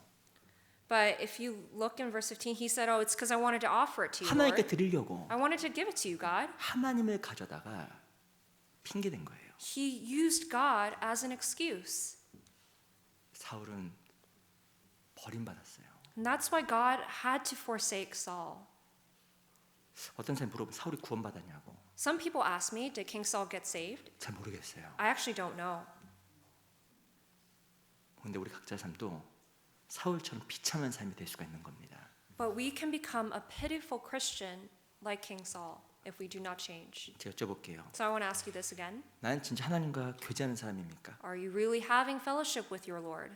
But if you look in verse 15, he said, "Oh, it's because I wanted to offer it to you, 하나님께 Lord. 드리려고 I wanted to give it to you, God." 하나님을 가져다가 핑계댄 거예요. He used God as an excuse. 사울은 버림받았어요. And that's why God had to forsake Saul. 어떤 사람이 물어보면 사울이 구원받았냐고. Some people ask me, did King Saul get saved? 잘 모르겠어요. I actually don't know. 근데 우리 각자 삶도 사울처럼 비참한 삶이 될 수가 있는 겁니다. But we can become a pitiful Christian like King Saul if we do not change. 제가 여쭤볼게요. So I want to ask you this again. 나는 진짜 하나님과 교제하는 사람입니까? Are you really having fellowship with your Lord?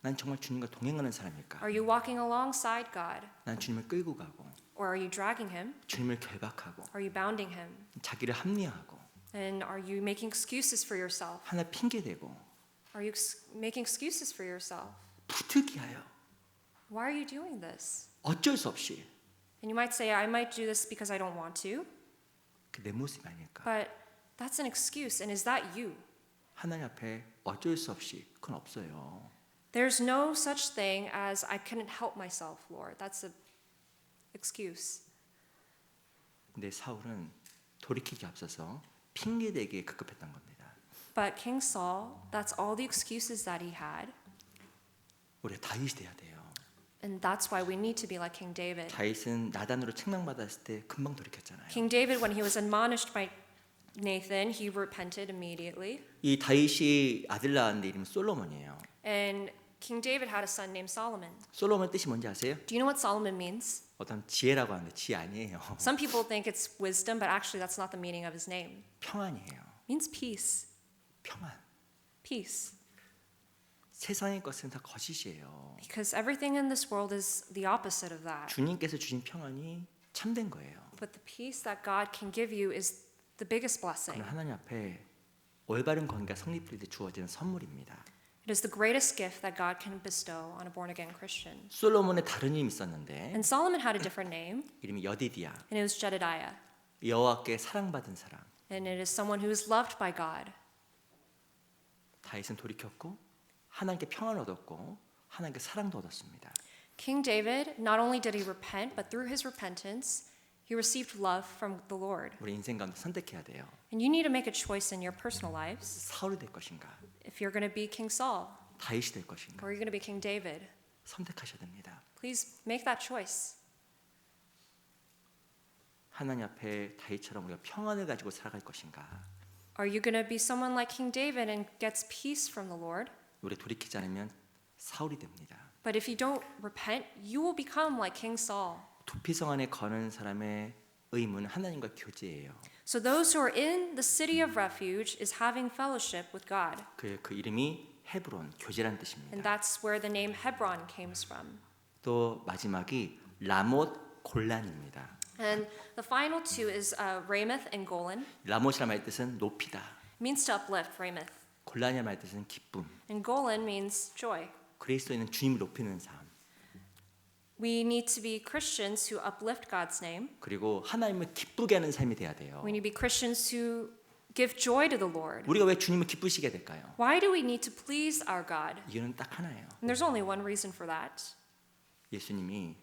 난 정말 주님과 동행하는 사람입니까? Are you walking alongside God? 난 주님을 끌고 가고 Or are you dragging him? 주님을 결박하고 Are you bounding him? 자기를 합리화하고 And are you making excuses for yourself? 하나 핑계대고 Are you making excuses for yourself? 부득이하여 Why are you doing this? 어쩔 수 없이 And you might say, I might do this because I don't want to. 그 내 모습이 아닐까? But that's an excuse. And is that you? 하나님 앞에 어쩔 수 없이 그건 없어요. There's no such thing as I couldn't help myself, Lord. That's an excuse. 근데 사울은 돌이키기 앞서서 핑계대기에 급급했던 겁니다. But King Saul, that's all the excuses that he had. 우리가 다윗이 돼야 돼요. And that's why we need to be like King David. 다윗은 나단으로 책망받았을 때 금방 돌이켰잖아요. King David, when he was admonished by Nathan, he repented immediately. 이 다윗이 아들 낳았는데 이름은 솔로몬이에요. And King David had a son named Solomon. 솔로몬 뜻이 뭔지 아세요? Do you know what Solomon means? 어떤 지혜라고 하는데 지혜 아니에요. Some people think it's wisdom, but actually that's not the meaning of his name. 평안이에요. It means peace. 평안. Peace. 세상의 것은 다 거짓이에요. Because everything in this world is the opposite of that. 주님께서 주신 평안이 참된 거예요. But the peace that God can give you is the biggest blessing. 그건 하나님 앞에 올바른 관계가 성립될 때 주어지는 선물입니다. It is the greatest gift that God can bestow on a born-again Christian. 솔로몬의 다른 이름이 있었는데 And Solomon had a different name, 이름이 여디디야. and it was Jedediah. 여호와께 사랑받은 사람. And it is someone who is loved by God. 다윗은 돌이켰고 하나님께 평안을 얻었고 하나님께 사랑도 얻었습니다. King David, not only did he repent, but through his repentance, he received love from the Lord. 우리 인생 가운데 선택해야 돼요. And you need to make a choice in your personal lives 사울이 될 것인가? if you're going to be King Saul 다윗이 될 것인가? or you're going to be King David. 선택하셔야 됩니다. Please make that choice. 하나님 앞에 다윗처럼 우리가 평안을 가지고 살아갈 것인가? Are you going to be someone like King David and gets peace from the Lord? 우리 돌이키지 않으면 사울이 됩니다. But if you don't repent, you will become like King Saul. 도피성 안에 거는 사람의 의무는 하나님과 교제예요. So those who are in the city of refuge is having fellowship with God. 그 이름이 헤브론, 교제란 And 뜻입니다. that's where the name Hebron comes from. 또 마지막이 라못 골란입니다. And the final two is Ramoth and Golan. 라못이란 말 뜻은 높이다. It means to uplift, Ramoth. 골란이란 말 뜻은 기쁨. And Golan means joy. 그리스도인은 주님을 높이는 삶. We need to be Christians who uplift God's name. 그리고 하나님을 기쁘게 하는 삶이 돼야 돼요. We need to be Christians who give joy to the Lord. 우리가 왜 주님을 기쁘시게 될까요? Why do we need to please our God? 이유는 딱 하나예요. And there's only one reason for that. 예수님이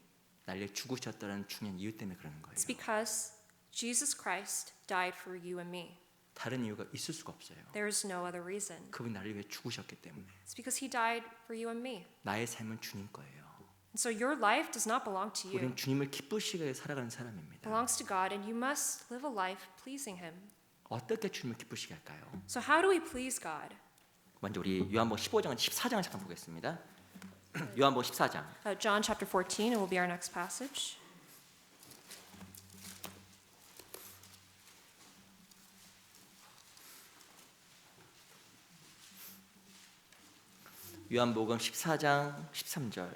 날 위해 죽으셨다는 중요한 이유 때문에 그러는 거예요. It's because Jesus Christ died for you and me. 다른 이유가 있을 수가 없어요. There is no other reason. 그분이 나를 위해 죽으셨기 때문에 It's because he died for you and me. 나의 삶은 주님 거예요. And so your life does not belong to you. 우리는 주님을 기쁘시게 살아가는 It 사람입니다. belongs to God, and you must live a life pleasing him. 어떻게 주님을 기쁘시게 할까요? So how do we please God? 먼저 우리 요한복음 15장 14장을 잠깐 보겠습니다. 요한복음 14장. John chapter 14, it will be our next passage. 요한복음 14장 13절.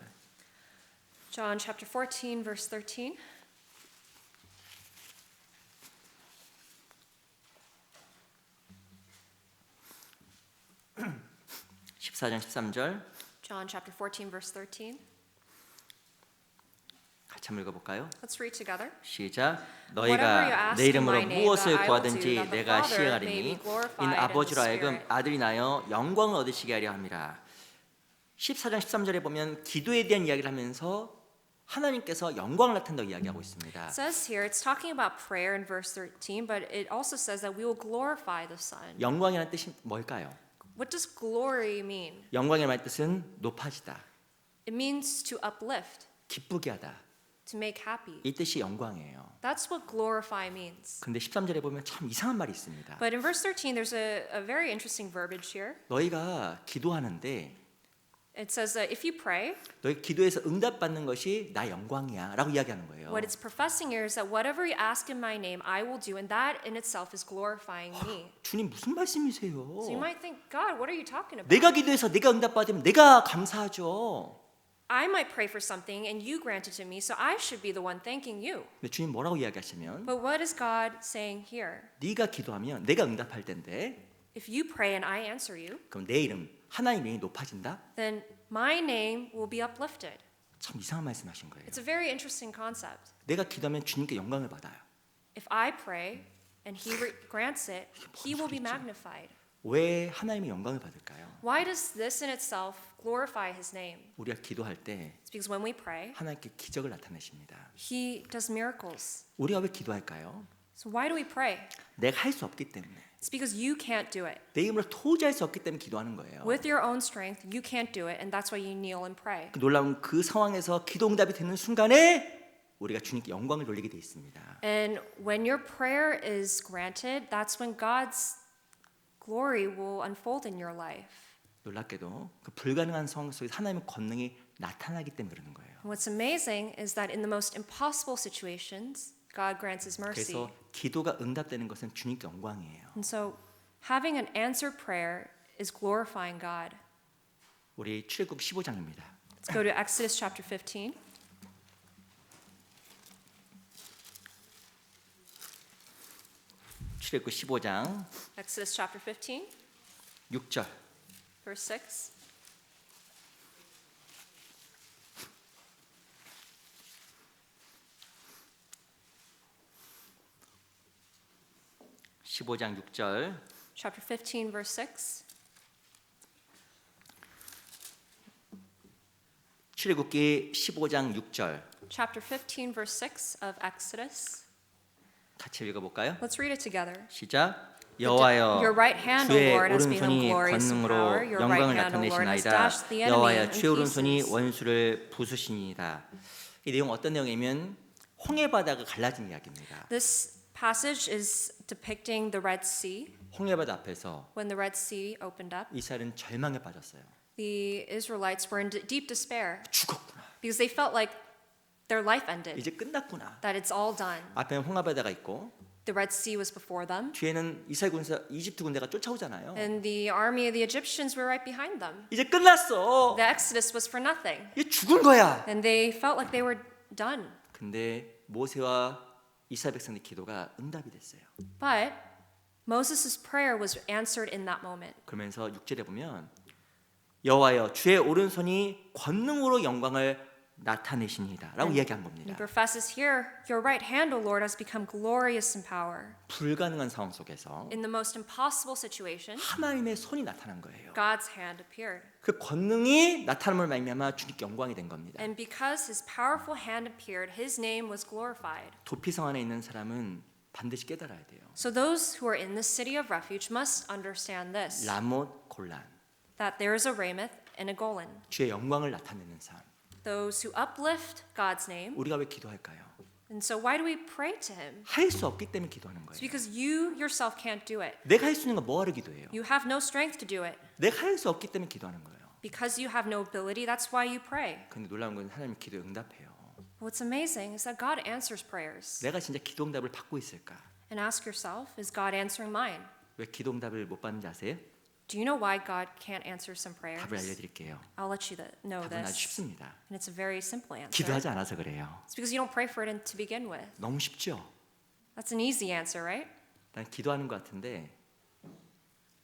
John chapter 14, verse 13. (14장 13절) John chapter 14, verse 13. 같이 한번 읽어볼까요? Let's read together. 시작. Whatever you 너희가 ask 내 in 이름으로 my name, 무엇을 that I will 구하든지 do, that the 내가 Father 시행하리니 may be glorified 이는 in the 아버지로 하여금 Spirit. 아들이 나여 영광을 얻으시게 하려 함이라. 14장 13절에 보면 기도에 대한 이야기를 하면서 하나님께서 영광을 나타낸다고 이야기하고 있습니다. It says here, it's talking about prayer in verse 13, but it also says that we will glorify the Son. 영광이라는 뜻이 뭘까요? What does glory mean? 영광이라는 뜻은 높아지다, It means to uplift, 기쁘게 하다. to make happy. 이 뜻이 영광이에요. That's what glorify means. 근데 13절에 보면 참 이상한 말이 있습니다. But in verse 13, there's a very interesting verbiage here. 너희가 기도하는데 It says that if you pray, 너희 기도에서 응답받는 것이 나 영광이야 라고 이야기하는 거예요. what it's professing here is that whatever you ask in my name, I will do, and that in itself is glorifying me. 주님 무슨 말씀이세요? So you might think, God, what are you talking about? 내가 기도해서 내가 응답받으면 내가 감사하죠. I might pray for something and you grant it to me, so I should be the one thanking you. 근데 주님 뭐라고 이야기하시면 But what is God saying here? 네가 기도하면 내가 응답할 텐데 If you pray and I answer you, 그럼 내 이름 하나님의 이름이 높아진다? then my name will be uplifted. 참 이상한 말씀하신 거예요. It's a very interesting concept. 내가 기도하면 주님께 영광을 받아요. If I pray and he grants it, he will be magnified. 왜 하나님의 영광을 받을까요? Why does this in itself glorify his name? 우리가 기도할 때 It's because when we pray, 하나님께 기적을 나타내십니다. he does miracles. 우리가 왜 기도할까요? So why do we pray? 내가 할 수 없기 때문에. It's It's because you can't do it. 내 힘으로 도저히 할 수 없기 때문에 기도하는 거예요. With your own strength, you can't do it, and that's why you kneel and pray. 놀라운 그 상황에서 기도 응답이 되는 순간에 우리가 주님께 영광을 돌리게 돼 있습니다. And when your prayer is granted, that's when God's glory will unfold in your life. 놀랍게도 그 불가능한 상황 속에서 하나님의 권능이 나타나기 때문에 그러는 거예요. And what's amazing is that in the most impossible situations, God grants His mercy. 그래서 기도가 응답되는 것은 주님께 영광이에요. And so having an answered prayer is glorifying God. 우리 출애굽 15장입니다. Let's go to Exodus chapter 15. 출애굽 15장 Exodus chapter 15, 6절. verse 6. (15장 6절) Chapter 15, verse 6. 출애굽기 15장 6절 Chapter 15, verse 6 of Exodus. 같이 읽어볼까요? Let's read it together. 시작. 여호와여 Your right hand, O 주의 Lord, has become 오른손이 glorious in 권능으로 power. Your 영광을 right hand, O Lord, has 나타내시나이다. dashed the enemy 여호와여 in 주의 오른손이 pieces. 원수를 부수시니이다. 이 내용 어떤 내용이면 홍해 바다가 갈라진 이야기입니다. This passage is depicting the Red Sea. 홍해 바다 앞에서 When the Red Sea opened up, 이스라엘은 절망에 빠졌어요. the Israelites were in deep despair 죽었구나. because they felt like their life ended, 이제 끝났구나. that it's all done. 앞에는 홍해 바다가 있고 The Red Sea was before them, 뒤에는 이스라엘 군사 이집트 군대가 쫓아오잖아요. and the army of the Egyptians were right behind them. 이제 끝났어. The Exodus was for nothing, 이제 죽은 거야. and they felt like they were done. 근데 모세와 이스라엘 백성의 기도가 응답이 됐어요. But Moses' prayer was answered in that moment. 그러면서 6절에 보면 여호와여 주의 오른손이 권능으로 영광을 나타내시니이다라고 이야기한 He 겁니다. professes here, your right hand, O Lord, has become glorious in power. 불가능한 상황 속에서 In the most impossible situation, 하나님의 손이 나타난 거예요. God's hand appeared. 그 권능이 나타남을 말미암아 주님께 영광이 된 겁니다. And because his powerful hand appeared, his name was glorified. 도피성 안에 있는 사람은 반드시 깨달아야 돼요. So those who are in the city of refuge must understand this, 라못 골란 that there is a Ramoth and a Golan. 주의 영광을 나타내는 삶. Those who uplift God's name. 우리가 왜 기도할까요? And so why do we pray to him? 할 수 없기 때문에 기도하는 It's 거예요. because you yourself can't do it. 내가 할 수 있는 건 뭐하러 기도해요? You have no strength to do it. 내가 할 수 없기 때문에 기도하는 거예요. Because you have no ability, that's why you pray. 근데 놀라운 건 하나님 기도에 응답해요. What's amazing is that God answers prayers. 내가 진짜 기도 응답을 받고 있을까? And ask yourself, is God answering mine? 왜 기도 응답을 못 받는지 아세요? Do you know why God can't answer some prayers? 답을 알려드릴게요. I'll let you know 답은 아주 this. 쉽습니다. And it's a very simple answer. 기도하지 않아서 그래요. It's because you don't pray for it to begin with. 너무 쉽죠? That's an easy answer, right? 난 기도하는 것 같은데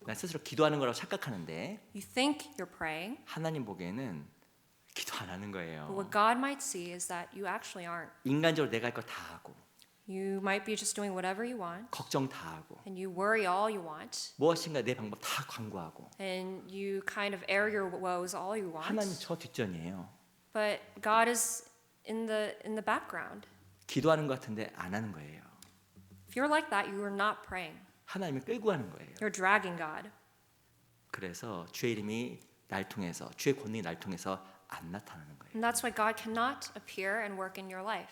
난 스스로 기도하는 거라고 착각하는데 You think you're praying, 하나님 보기에는 기도 안 하는 but 거예요. what God might see is that you actually aren't. 인간적으로 내가 할 거 다 하고 You might be just doing whatever you want, 걱정 다 하고 and you worry all you want, 무엇인가 내 방법 다 광고하고 and you kind of air your woes all you 하나님 want. 저 뒷전이에요. But God is in the background. 기도하는 것 같은데 안 하는 거예요. If you're like that, you are not praying. 하나님을 끌고 하는 거예요. You're dragging God. 그래서 주의 이름이 날 통해서 주의 권능이 날 통해서 안 나타나는 거예요. And that's why God cannot appear and work in your life.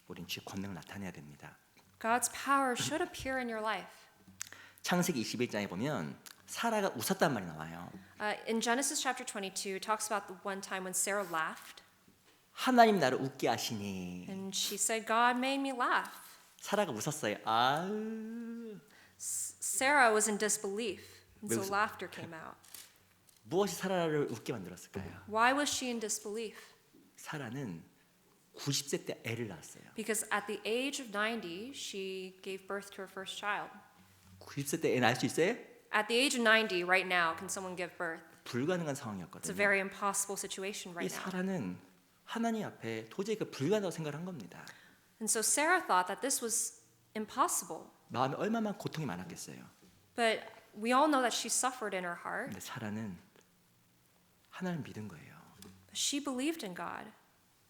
우린 주의 권능을 나타내야 됩니다. God's power should appear in your life. 창세기 21장에 보면 사라가 웃었단 말이 나와요. In Genesis chapter 22, it talks about the one time when Sarah laughed, 하나님 나를 웃게 하시니. and she said, God made me laugh. 사라가 웃었어요. 아으. Sarah was in disbelief, and so 왜 웃어? laughter came out. 무엇이 사라를 웃게 만들었을까요? Why was she in disbelief? 사라는 90세 때 애를 낳았어요. Because at the age of 90, she gave birth to her first child. 90세 때 애 낳을 수 있어요? At the age of 90, right now, can someone give birth? 불가능한 It's a 상황이었거든요. very impossible situation 이 right now. 사라는 하나님 앞에 도저히 그 불가능하다고 생각을 한 겁니다. And so Sarah thought that this was impossible. 마음에 얼마나 고통이 많았겠어요. But we all know that she suffered in her heart. 근데 사라는 하나님을 믿은 거예요. But she believed in God.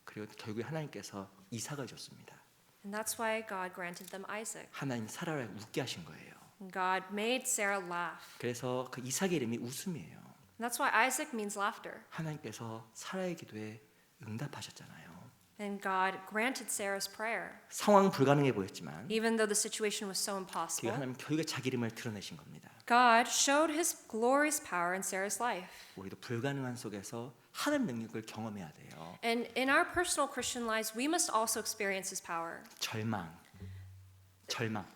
그리고 결국에 하나님께서 이삭을 줬습니다. And that's why God granted them Isaac. 하나님 사라를 웃게 하신 거예요. And God made Sarah laugh. 그래서 그 이삭의 이름이 웃음이에요. And that's why Isaac means laughter. 하나님께서 사라의 기도에 응답하셨잖아요. And God granted Sarah's prayer. 상황 불가능해 보였지만 Even though the situation was so 뒤에 impossible, 하나님 결국에 자기 이름을 드러내신 겁니다. God showed his glorious power in Sarah's life. 우리도 불가능한 속에서 하나님 능력을 경험해야 돼요. And in our personal Christian lives, we must also experience his power. 절망.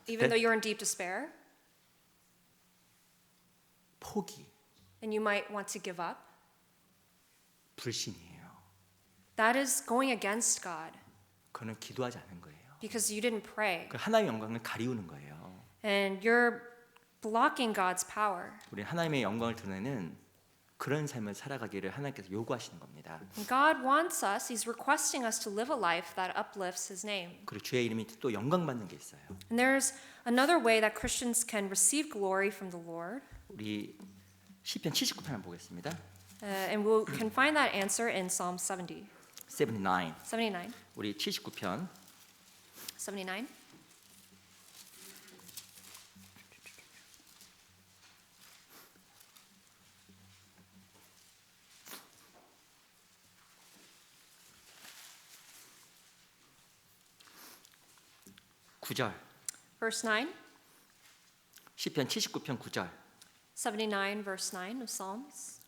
Even though you're in deep despair 포기, and you might want to give up, 불신이에요. that is going against God 그는 기도하지 않은 거예요. because you didn't pray. 그 하나님의 영광을 가리우는 거예요. And you're blocking God's power. 우리 하나님의 영광을 드러내는 그런 삶을 살아가기를 하나님께서 요구하시는 겁니다. And God wants us, he's requesting us to live a life that uplifts his name. 그리고 주의 이름이 또 영광 받는 게 있어요. And there's another way that Christians can receive glory from the Lord. 우리 시편 79편 한번 보겠습니다. And we can find that answer in Psalm 79. 79. 우리 79편 79. (9절) Verse 9. 시편 79편 9절 79 verse 9 of Psalms.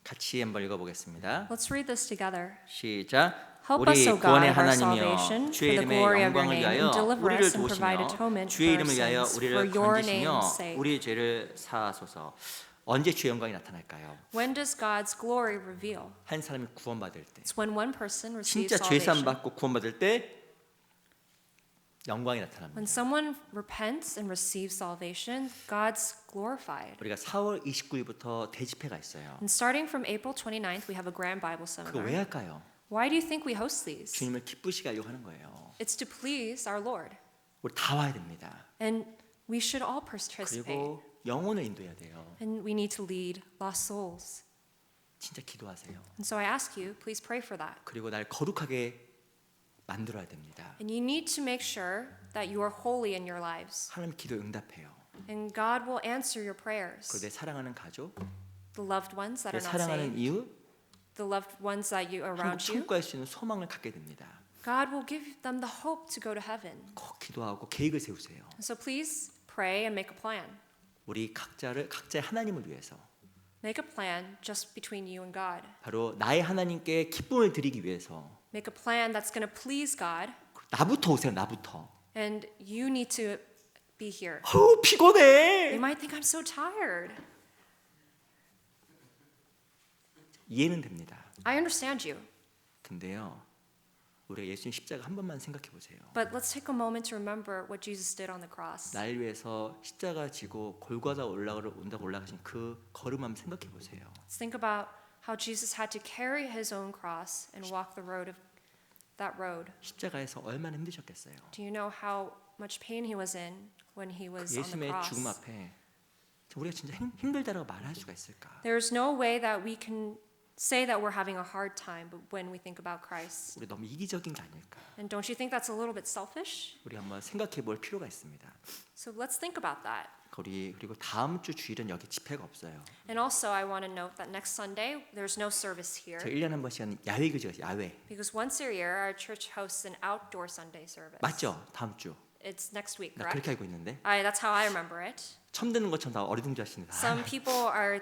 같이 한번 읽어보겠습니다. Let's read this together. 시작. Help us, 우리 O God, 구원의 of our 하나님이여 salvation, 주의 for the 이름의 glory of your 영광을 name, 위하여 and deliver 우리를 us and provide 도우시며 atonement 주의 for our 이름을 위하여 sins, 우리를 for your 건지시며 name's sake. 우리의 죄를 사하소서. 언제 주의 영광이 나타날까요? When does God's glory reveal? 한 사람이 구원받을 때, It's when one person receives 진짜 죄 사함 salvation. 받고 구원받을 때 영광이 나타납니다. When someone repents and receives salvation, God's glorified. 우리가 4월 29일부터 대집회가 있어요. And starting from April 29th, we have a grand Bible 그거 왜 seminar. 할까요? Why do you think we host these? 주님을 기쁘시게 하려고 하는 거예요. It's to please our Lord. 우리 다 와야 됩니다. And we should all participate. 그리고 영혼을 인도해야 돼요. And we need to lead lost souls. 진짜 기도하세요. And so I ask you, please pray for that. 그리고 날 거룩하게 만들어야 됩니다. And you need to make sure that you are holy in your lives. 하나님 기도 응답해요. And God will answer your prayers. 그리고 내 사랑하는 가족, The loved ones that 내 are not 사랑하는 saved, 이웃, the loved ones that you 한국 around you, 천국 갈 수 있는 소망을 갖게 됩니다. God will give them the hope to go to heaven. 꼭 기도하고 계획을 세우세요. So please pray and make a plan. 우리 각자의 하나님을 위해서 Make a plan just between you and God. 바로 나의 하나님께 기쁨을 드리기 위해서 Make a plan that's going to please God, 나부터 오세요. 나부터. and you need to be here. 어우 피곤해. You might think I'm so tired. 이해는 됩니다. I understand you, 근데요, 우리가 예수님 십자가 한 번만 생각해 보세요. but let's take a moment to remember what Jesus did on the cross. 날 위해서 십자가 지고 골고다 온다고 올라가신 그 걸음 한번 생각해 보세요. Let's think about how Jesus had to carry his own cross and walk the road of that road. 십자가에서 얼마나 힘드셨겠어요. Do you know how much pain he was in when he was on the 예수님의 죽음 cross? 앞에 우리가 진짜 힘들다라고 말할 수가 있을까? There's no way that we can say that we're having a hard time but when we think about Christ. 우리 너무 이기적인 게 아닐까? And don't you think that's a little bit selfish? 우리 한번 생각해 볼 필요가 있습니다. So let's think about that. 그리고 다음 주 주일은 여기 집회가 없어요. And also I want to note that next Sunday there's no service here 저 1년에 한 번씩 하는 야외 교제가 있어요. 야외. because once a year our church hosts an outdoor Sunday service. 맞죠? 다음 주. It's next week, 나 correct? 그렇게 알고 있는데. That's how I remember it. 처음 듣는 것처럼 다 어리둥절하시는데. Some people are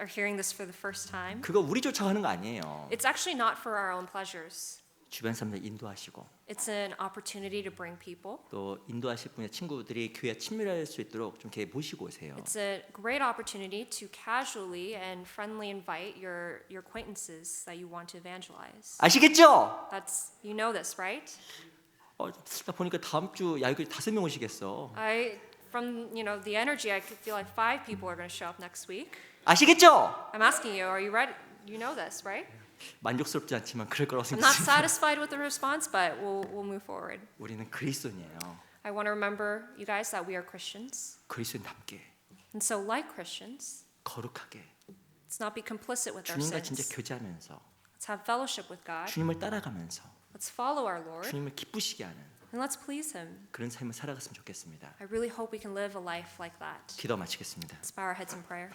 hearing this for the first time. 그거 우리 쫓아가는 거 아니에요. It's actually not for our own pleasures. 주변 사람들 인도하시고 It's an opportunity to bring people. 또 인도하실 분의 친구들이 교회에 친밀할 수 있도록 좀 이렇게 모시고 오세요. It's a great opportunity to casually and friendly invite your acquaintances that you want to evangelize. 아시겠죠? That's you know this, right? 나 보니까 다음 주 야외 5명 오시겠어. From the energy, I could feel like 5 people are going to show up next week. 아시겠죠? I'm asking you, are you ready? You know this, right? 만족스럽지 않지만 그럴 거라고 I'm not 생각합니다. satisfied with the response, but we'll move forward. 우리는 그리스도인이에요. I want to remember you guys that we are Christians, 그리스도인답게 and so like Christians, 거룩하게 let's not be complicit with our 주님과 진짜 sins. 교제하면서 Let's have fellowship with God. 주님을 따라가면서 Let's follow our Lord. 주님을 기쁘시게 하는 And let's please Him. 그런 삶을 살아갔으면 좋겠습니다. I really hope we can live a life like that. 기도 마치겠습니다. Let's bow our heads in prayer.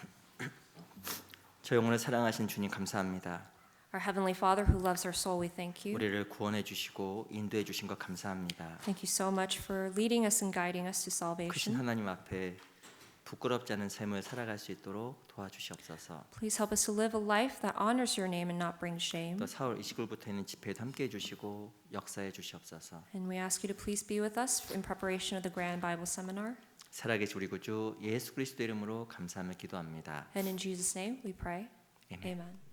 저 영혼을 사랑하신 주님 감사합니다. Our Heavenly Father who loves our soul, we thank you. 우리를 구원해 주시고 인도해 주신 것 감사합니다. Thank you so much for leading us and guiding us to 크신 salvation. 하나님 앞에 부끄럽지 않은 삶을 살아갈 수 있도록 도와주시옵소서. Please help us to live a life that honors your name and not brings shame. 또 4월 29일부터 있는 집회에도 함께해 주시고 역사해 주시옵소서. And we ask you to please be with us in preparation of the Grand Bible Seminar. 살아계신 우리 구주 예수 그리스도 이름으로 감사하며 기도합니다. And in Jesus' name we pray. 아멘. Amen.